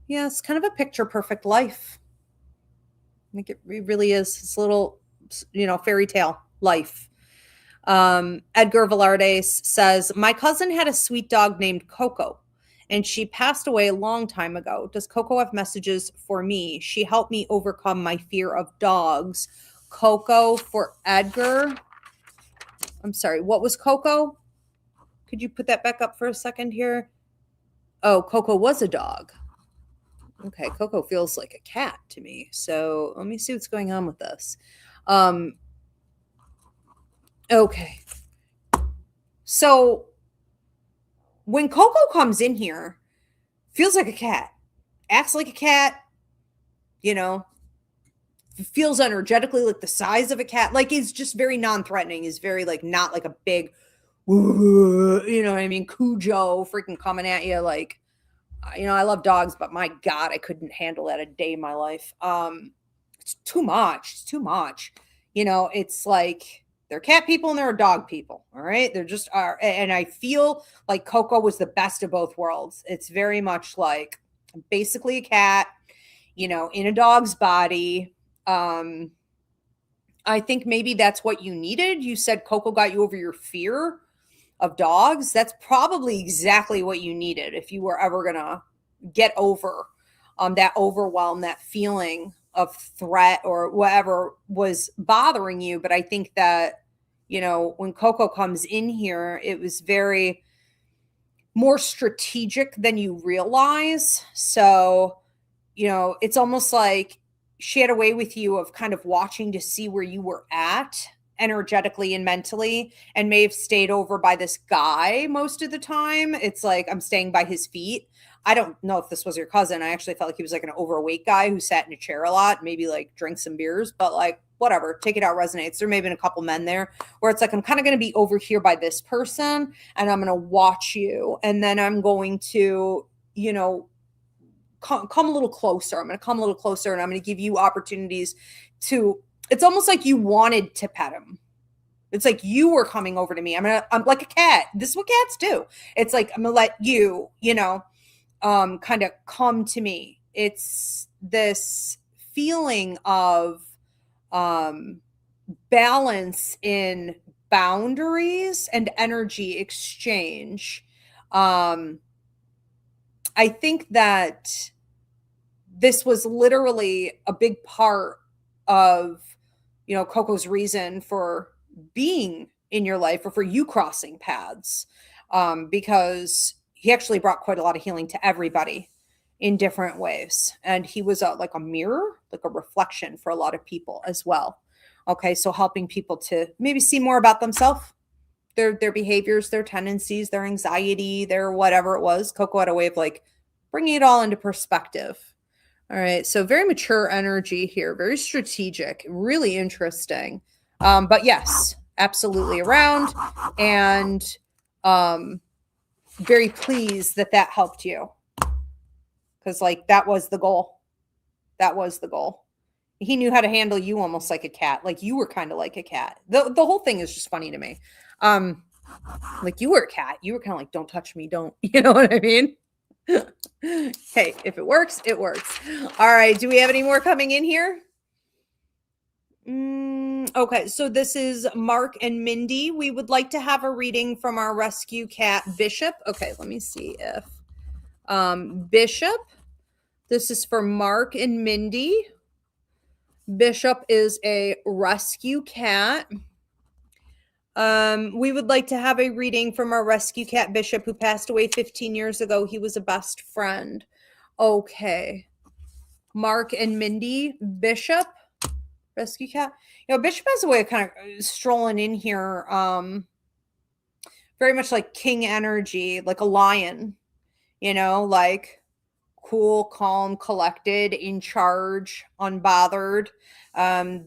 Yeah, it's kind of a picture perfect life. I think it really is. It's a little, fairy tale life. Edgar Velardes says, my cousin had a sweet dog named Coco, and she passed away a long time ago. Does Coco have messages for me? She helped me overcome my fear of dogs. Coco for Edgar. I'm sorry. What was Coco? Could you put that back up for a second here? Oh, Coco was a dog. Okay. Coco feels like a cat to me. So let me see what's going on with this. Okay. So when Coco comes in here, feels like a cat, acts like a cat, feels energetically like the size of a cat. Like, it's just very non-threatening. Is very like, not like a big, what I mean? Cujo freaking coming at you. Like, I love dogs, but my God, I couldn't handle that a day in my life. It's too much. It's too much. It's like, they're cat people and they're dog people. All right. They're just are. And I feel like Coco was the best of both worlds. It's very much like basically a cat, in a dog's body. I think maybe that's what you needed. You said Coco got you over your fear of dogs. That's probably exactly what you needed if you were ever going to get over that overwhelm, that feeling of threat or whatever was bothering you. But I think that, when Coco comes in here, it was very more strategic than you realize. So, it's almost like she had a way with you of kind of watching to see where you were at energetically and mentally, and may have stayed over by this guy most of the time. It's like, I'm staying by his feet. I don't know if this was your cousin. I actually felt like he was like an overweight guy who sat in a chair a lot, maybe like drink some beers, but like, whatever, take it out resonates. There may have been a couple men there where it's like, I'm kind of going to be over here by this person and I'm going to watch you. And then I'm going to, come a little closer. I'm going to come a little closer and I'm going to give you opportunities to, it's almost like you wanted to pet him. It's like you were coming over to me. I'm like a cat. This is what cats do. It's like, I'm going to let you, kind of come to me. It's this feeling of balance in boundaries and energy exchange. I think that this was literally a big part of, Coco's reason for being in your life, or for you crossing paths, because he actually brought quite a lot of healing to everybody in different ways. And he was like a mirror, like a reflection for a lot of people as well. Okay, so helping people to maybe see more about themselves, their behaviors, their tendencies, their anxiety, their whatever it was. Coco had a way of like bringing it all into perspective. All right, so very mature energy here, very strategic, really interesting. But yes, absolutely around, and very pleased that that helped you, because like that was the goal. That was the goal. He knew how to handle you almost like a cat. Like you were kind of like a cat. The whole thing is just funny to me. Like you were a cat. You were kind of like, don't touch me. Don't, you know what I mean? Hey, if it works, it works. All right. Do we have any more coming in here? Okay. So this is Mark and Mindy. We would like to have a reading from our rescue cat, Bishop. Okay. Let me see if, Bishop, this is for Mark and Mindy. Bishop is a rescue cat. We would like to have a reading from our rescue cat, Bishop, who passed away 15 years ago. He was a best friend. Okay. Mark and Mindy, Bishop, rescue cat. You know, Bishop has a way of kind of strolling in here, very much like king energy, like a lion, you know, like cool, calm, collected, in charge, unbothered.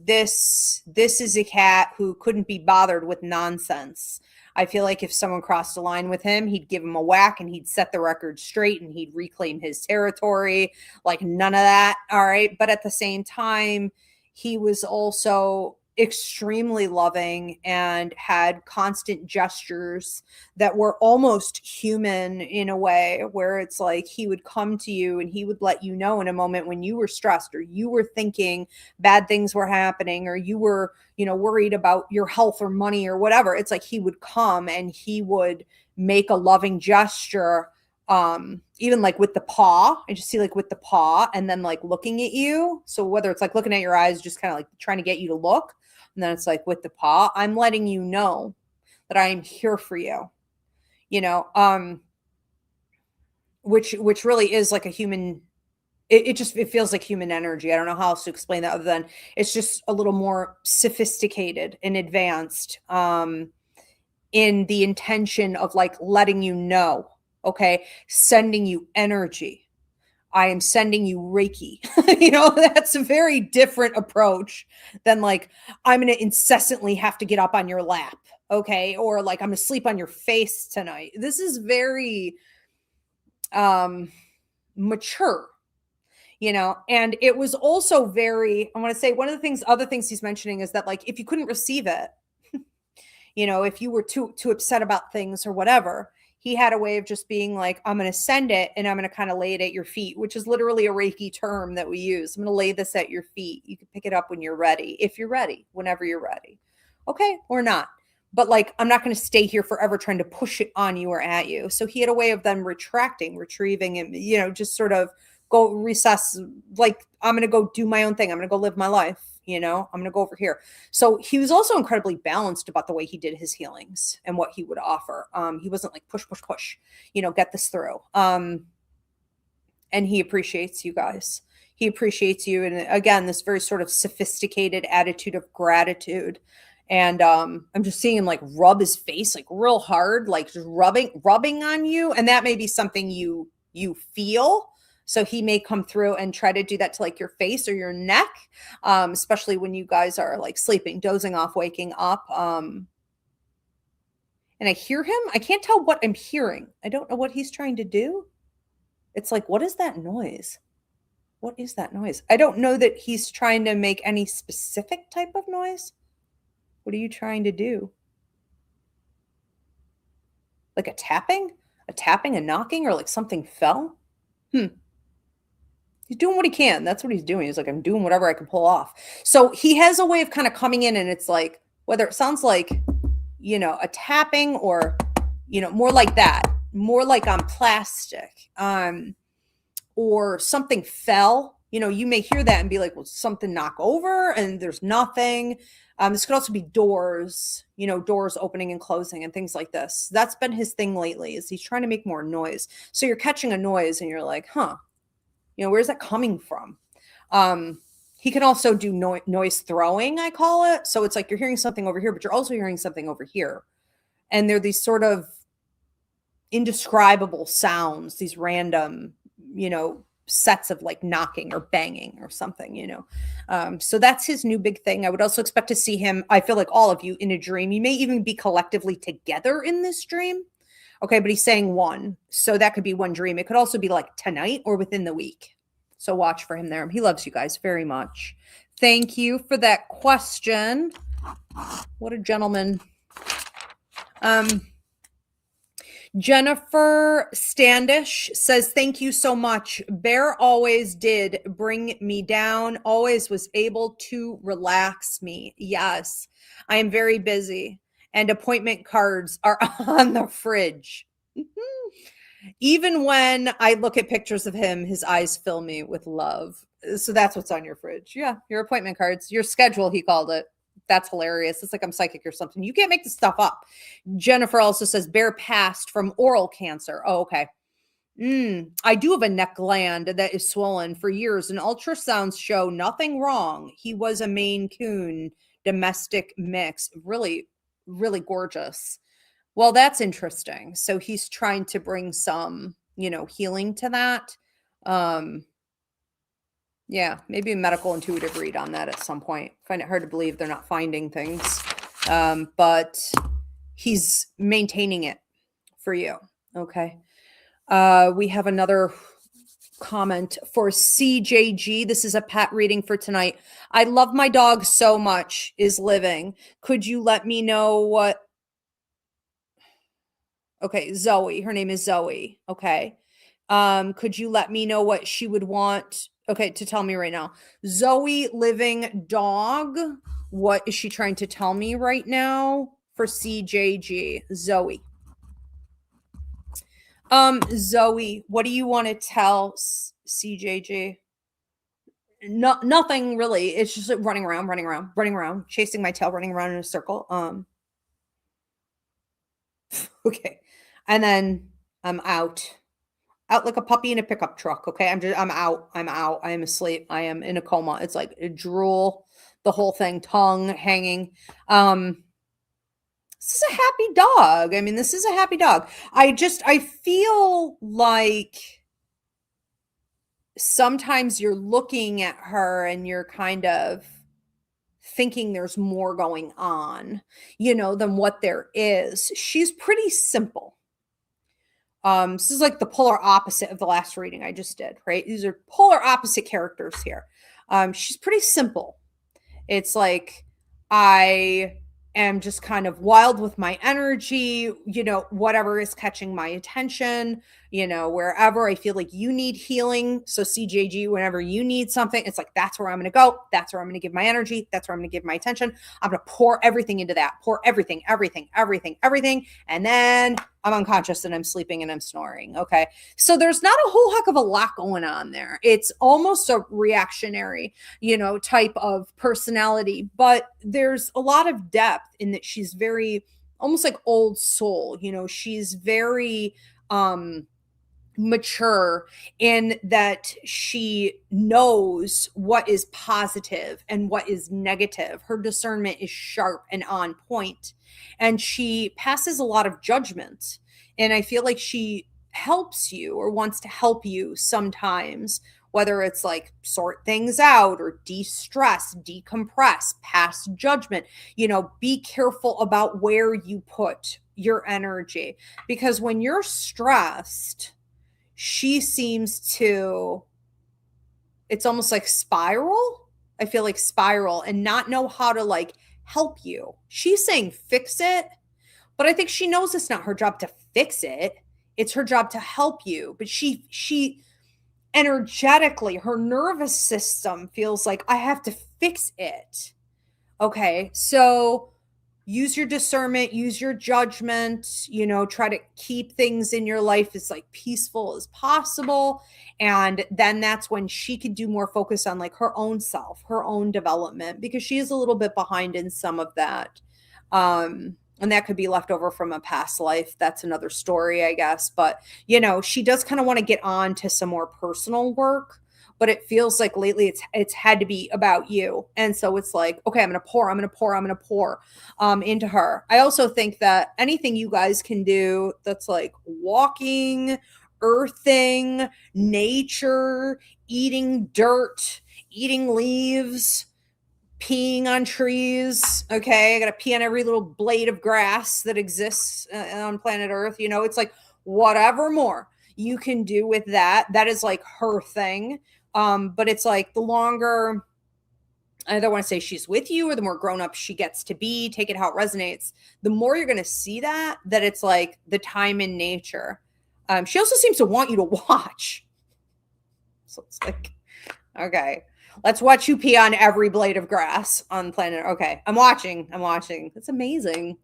This is a cat who couldn't be bothered with nonsense. I feel like if someone crossed a line with him, he'd give him a whack and he'd set the record straight and he'd reclaim his territory. Like none of that. All right. But at the same time, he was also extremely loving and had constant gestures that were almost human in a way, where it's like he would come to you and he would let you know in a moment when you were stressed or you were thinking bad things were happening or you were, you know, worried about your health or money or whatever. It's like he would come and he would make a loving gesture, even like with the paw. I just see like with the paw and then like looking at you. So whether it's like looking at your eyes, just kind of like trying to get you to look, and then it's like with the paw, I'm letting you know that I am here for you, you know, which really is like a human, it feels like human energy. I don't know how else to explain that other than it's just a little more sophisticated and advanced, in the intention of like letting you know, okay, sending you energy. I am sending you Reiki. You know, that's a very different approach than like, I'm going to incessantly have to get up on your lap. Okay. Or like, I'm going to sleep on your face tonight. This is very, mature, you know, and it was also very, I want to say one of the other things he's mentioning is that like, if you couldn't receive it, you know, if you were too upset about things or whatever, he had a way of just being like, I'm going to send it and I'm going to kind of lay it at your feet, which is literally a Reiki term that we use. I'm going to lay this at your feet. You can pick it up when you're ready, if you're ready, whenever you're ready. Okay. Or not. But like, I'm not going to stay here forever trying to push it on you or at you. So he had a way of then retrieving and, you know, just sort of go recess. Like, I'm going to go do my own thing. I'm going to go live my life. You know, I'm going to go over here. So he was also incredibly balanced about the way he did his healings and what he would offer. He wasn't like push, you know, get this through. And he appreciates you guys. He appreciates you. And again, this very sort of sophisticated attitude of gratitude. And I'm just seeing him like rub his face like real hard, like just rubbing on you. And that may be something you feel. So he may come through and try to do that to like your face or your neck, especially when you guys are like sleeping, dozing off, waking up. And I hear him. I can't tell what I'm hearing. I don't know what he's trying to do. It's like, what is that noise? What is that noise? I don't know that he's trying to make any specific type of noise. What are you trying to do? Like a tapping, a knocking, or like something fell? He's doing what he can. That's what he's doing. He's like, I'm doing whatever I can pull off. So he has a way of kind of coming in and it's like, whether it sounds like, you know, a tapping or, you know, more like that, more like on plastic, or something fell You may hear that and be like, well, something knock over, and there's nothing. This could also be doors, doors opening and closing and things like this. That's been his thing lately, is he's trying to make more noise. So you're catching a noise and you're like, huh, where's that coming from? He can also do noise throwing, I call it. So it's like you're hearing something over here, but you're also hearing something over here. And they're these sort of indescribable sounds, these random, sets of like knocking or banging or something. So that's his new big thing. I would also expect to see him, I feel like all of you, in a dream. You may even be collectively together in this dream. Okay, but he's saying one. So that could be one dream. It could also be like tonight or within the week. So watch for him there. He loves you guys very much. Thank you for that question. What a gentleman. Jennifer Standish says, thank you so much. Bear always did bring me down, always was able to relax me. Yes, I am very busy, and appointment cards are on the fridge. Even when I look at pictures of him, his eyes fill me with love. So that's what's on your fridge. Yeah, your appointment cards, your schedule, he called it. That's hilarious. It's like I'm psychic or something. You can't make this stuff up. Jennifer also says Bear passed from oral cancer. Oh, okay. I do have a neck gland that is swollen for years, and ultrasounds show nothing wrong. He was a Maine Coon domestic mix. Really, really gorgeous. Well, that's interesting. So he's trying to bring some, healing to that. Yeah, maybe a medical intuitive read on that at some point. Find it hard to believe they're not finding things. But he's maintaining it for you. Okay. We have another comment for CJG. This is a pet reading for tonight. I love my dog so much, is living. Could you let me know what? Okay, Zoe. Her name is Zoe. Okay. Could you let me know what she would want? Okay, to tell me right now. Zoe living dog. What is she trying to tell me right now for CJG? Zoe. Zoe, what do you want to tell CJG? No, nothing really. It's just like running around, chasing my tail, running around in a circle. Okay. And then I'm out like a puppy in a pickup truck. Okay. I'm out. I am asleep. I am in a coma. It's like a drool, the whole thing, tongue hanging. This is a happy dog. I mean, this is a happy dog. I feel like sometimes you're looking at her and you're kind of thinking there's more going on, than what there is. She's pretty simple. This is like the polar opposite of the last reading I just did, right? These are polar opposite characters here. She's pretty simple. It's like, I am just kind of wild with my energy, whatever is catching my attention, wherever I feel like you need healing. So CJG, whenever you need something, it's like, that's where I'm going to go. That's where I'm going to give my energy. That's where I'm going to give my attention. I'm going to pour everything into that, pour everything. And then I'm unconscious and I'm sleeping and I'm snoring. Okay. So there's not a whole heck of a lot going on there. It's almost a reactionary, type of personality, but there's a lot of depth in that. She's very, almost like old soul, she's very, mature in that she knows what is positive and what is negative. Her discernment is sharp and on point, and she passes a lot of judgment. And I feel like she helps you or wants to help you sometimes, whether it's like sort things out or de-stress, decompress, pass judgment. Be careful about where you put your energy, because when you're stressed, she seems to, it's almost like spiral. I feel like spiral and not know how to like help you. She's saying fix it, but I think she knows it's not her job to fix it. It's her job to help you. But she energetically, her nervous system feels like I have to fix it. Okay. So use your discernment, use your judgment, try to keep things in your life as like peaceful as possible. And then that's when she could do more focus on like her own self, her own development, because she is a little bit behind in some of that. And that could be left over from a past life. That's another story, I guess. But, she does kind of want to get on to some more personal work, but it feels like lately it's had to be about you. And so it's like, okay, I'm going to pour into her. I also think that anything you guys can do that's like walking, earthing, nature, eating dirt, eating leaves, peeing on trees. Okay. I got to pee on every little blade of grass that exists on planet Earth. It's like whatever more you can do with that is like her thing. But it's like the longer, I don't want to say she's with you or the more grown up she gets to be, take it how it resonates, the more you're going to see that it's like the time in nature. She also seems to want you to watch. So it's like, okay, let's watch you pee on every blade of grass on planet. Okay, I'm watching. That's amazing.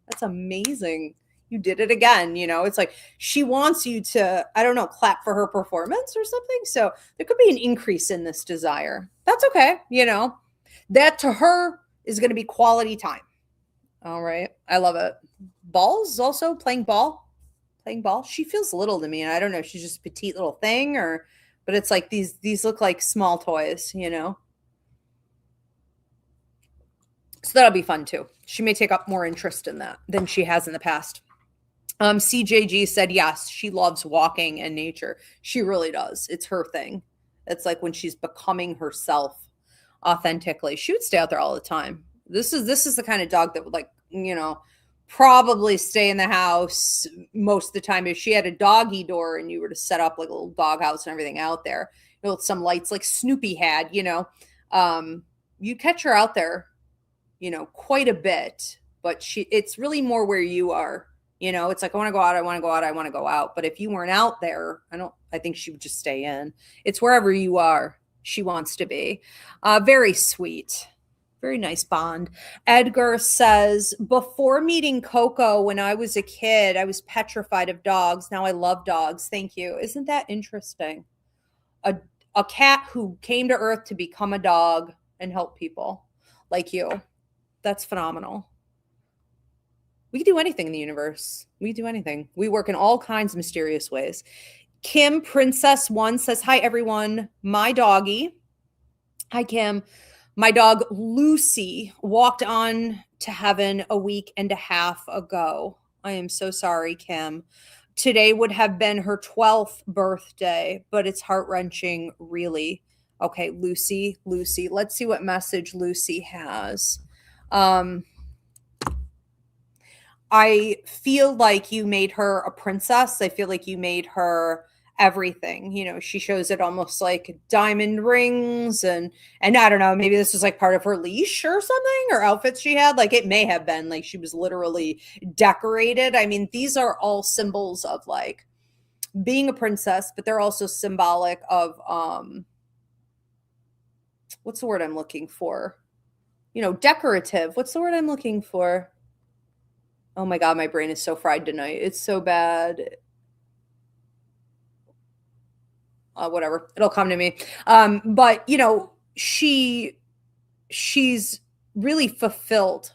You did it again. It's like she wants you to, I don't know, clap for her performance or something. So there could be an increase in this desire. That's okay. That to her is going to be quality time. All right. I love it. Balls also playing ball. She feels little to me. And I don't know if she's just a petite little thing but it's like these look like small toys, So that'll be fun too. She may take up more interest in that than she has in the past. CJG said, yes, she loves walking and nature. She really does. It's her thing. It's like when she's becoming herself authentically. She would stay out there all the time. This is the kind of dog that would like, probably stay in the house most of the time. If she had a doggy door and you were to set up like a little dog house and everything out there, with some lights like Snoopy had, you catch her out there, quite a bit, but it's really more where you are. It's like, I want to go out. But if you weren't out there, I think she would just stay in. It's wherever you are, she wants to be. Very sweet. Very nice bond. Edgar says, before meeting Coco, when I was a kid, I was petrified of dogs. Now I love dogs. Thank you. Isn't that interesting? A cat who came to Earth to become a dog and help people like you. That's phenomenal. We can do anything in the universe. We do anything. We work in all kinds of mysterious ways. Kim Princess 1 says, hi, everyone. My doggy. Hi, Kim. My dog, Lucy, walked on to heaven a week and a half ago. I am so sorry, Kim. Today would have been her 12th birthday, but it's heart-wrenching, really. Okay, Lucy. Let's see what message Lucy has. I feel like you made her a princess. I feel like you made her everything. She shows it almost like diamond rings and I don't know, maybe this was like part of her leash or something, or outfits she had. Like it may have been like she was literally decorated. I mean, these are all symbols of like being a princess, but they're also symbolic of what's the word I'm looking for? Decorative. What's the word I'm looking for? Oh my God, my brain is so fried tonight. It's so bad. Whatever, it'll come to me. But she's really fulfilled.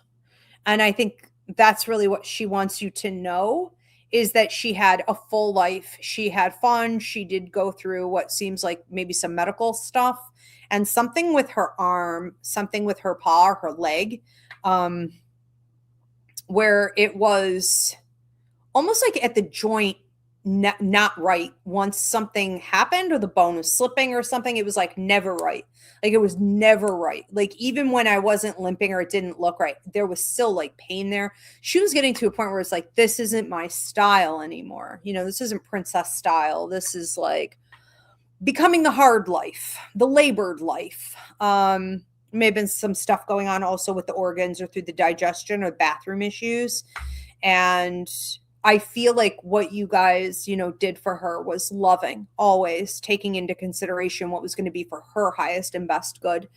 And I think that's really what she wants you to know, is that she had a full life. She had fun. She did go through what seems like maybe some medical stuff and something with her arm, something with her paw, or her leg, where it was almost like at the joint, not right. Once something happened or the bone was slipping or something, it was like never right. Like it was never right. Like even when I wasn't limping or it didn't look right, there was still like pain there. She was getting to a point where it's like, this isn't my style anymore. This isn't princess style. This is like becoming the hard life, the labored life. May have been some stuff going on also with the organs or through the digestion or bathroom issues. And I feel like what you guys, did for her was loving, always taking into consideration what was going to be for her highest and best good.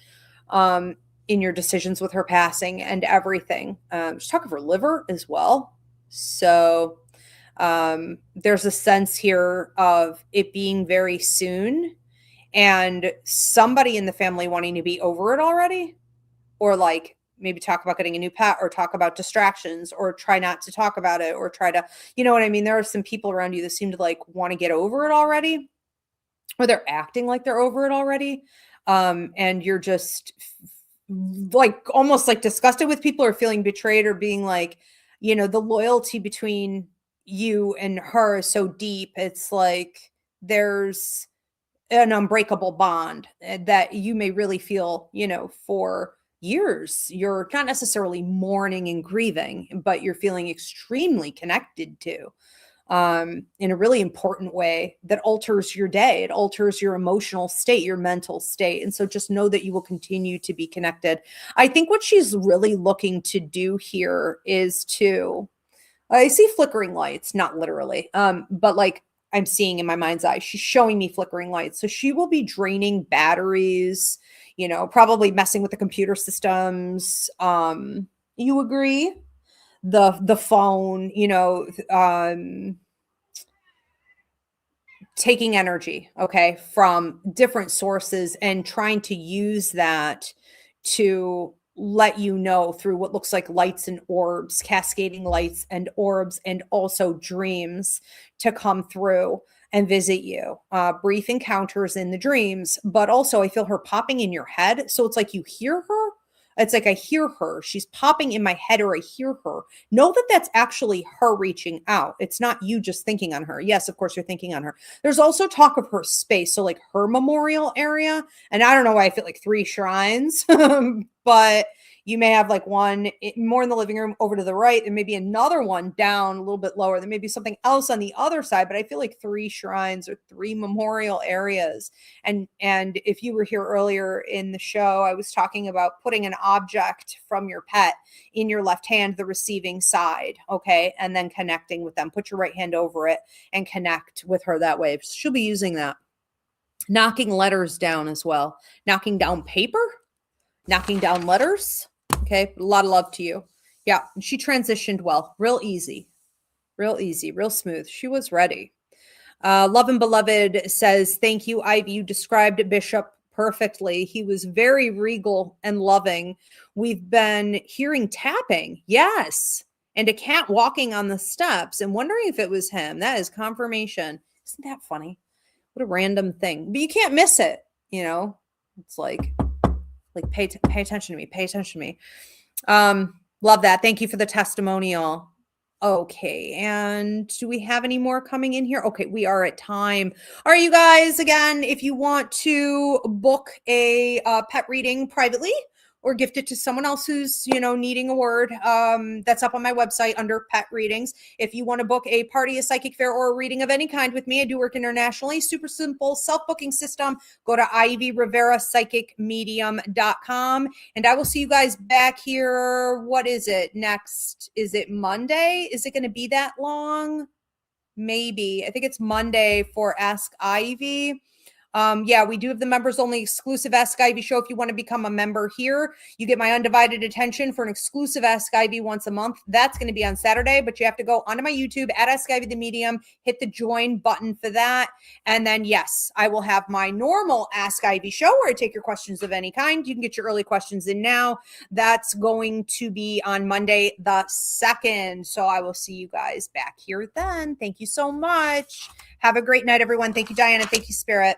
in your decisions with her passing and everything. There's talk of her liver as well. So there's a sense here of it being very soon and somebody in the family wanting to be over it already, or like maybe talk about getting a new pet, or talk about distractions, or try not to talk about it, or try to, you know what I mean? There are some people around you that seem to like want to get over it already, or they're acting like they're over it already. And you're just like almost like disgusted with people, or feeling betrayed, or being like, you know, the loyalty between you and her is so deep. It's like there's an unbreakable bond that you may really feel, you know, for years. You're not necessarily mourning and grieving, but you're feeling extremely connected to, in a really important way that alters your day. It alters your emotional state, your mental state. And so just know that you will continue to be connected. I think what she's really looking to do here is to, I see flickering lights, not literally, but like I'm seeing in my mind's eye, she's showing me flickering lights. So she will be draining batteries, you know, probably messing with the computer systems. You agree? The phone, you know, taking energy, okay, from different sources and trying to use that to let you know through what looks like lights and orbs, cascading lights and orbs, and also dreams to come through and visit you. Brief encounters in the dreams, but also I feel her popping in your head. So it's like you hear her. It's like I hear her. She's popping in my head, or I hear her. Know that that's actually her reaching out. It's not you just thinking on her. Yes, of course you're thinking on her. There's also talk of her space. So like her memorial area. And I don't know why I feel like 3 shrines, but you may have like one more in the living room over to the right. There may be another one down a little bit lower. There may be something else on the other side, but I feel like 3 shrines or 3 memorial areas. And if you were here earlier in the show, I was talking about putting an object from your pet in your left hand, the receiving side. Okay. And then connecting with them. Put your right hand over it and connect with her that way. She'll be using that. Knocking letters down as well. Knocking down paper, knocking down letters. Okay. A lot of love to you. Yeah. She transitioned well, real easy, real smooth. She was ready. Love and Beloved says, thank you, Ivy. You described Bishop perfectly. He was very regal and loving. We've been hearing tapping. Yes. And a cat walking on the steps and wondering if it was him. That is confirmation. Isn't that funny? What a random thing, but you can't miss it. You know, it's like pay attention to me, pay attention to me. Love that. Thank you for the testimonial. Okay. And do we have any more coming in here? Okay. We are at time. All right, you guys, again, if you want to book a pet reading privately or gift it to someone else who's, you know, needing a word, that's up on my website under pet readings. If you want to book a party, a psychic fair, or a reading of any kind with me, I do work internationally. Super simple self-booking system. Go to ivyriverapsychicmedium.com, and I will see you guys back here. What is it next? Is it Monday? Is it going to be that long? Maybe. I think it's Monday for Ask Ivy. Yeah, we do have the members only exclusive Ask Ivy show. If you want to become a member here, you get my undivided attention for an exclusive Ask Ivy once a month. That's going to be on Saturday, but you have to go onto my YouTube at Ask Ivy the Medium, hit the join button for that. And then, yes, I will have my normal Ask Ivy show where I take your questions of any kind. You can get your early questions in now. That's going to be on Monday the 2nd. So I will see you guys back here then. Thank you so much. Have a great night, everyone. Thank you, Diana. Thank you, Spirit.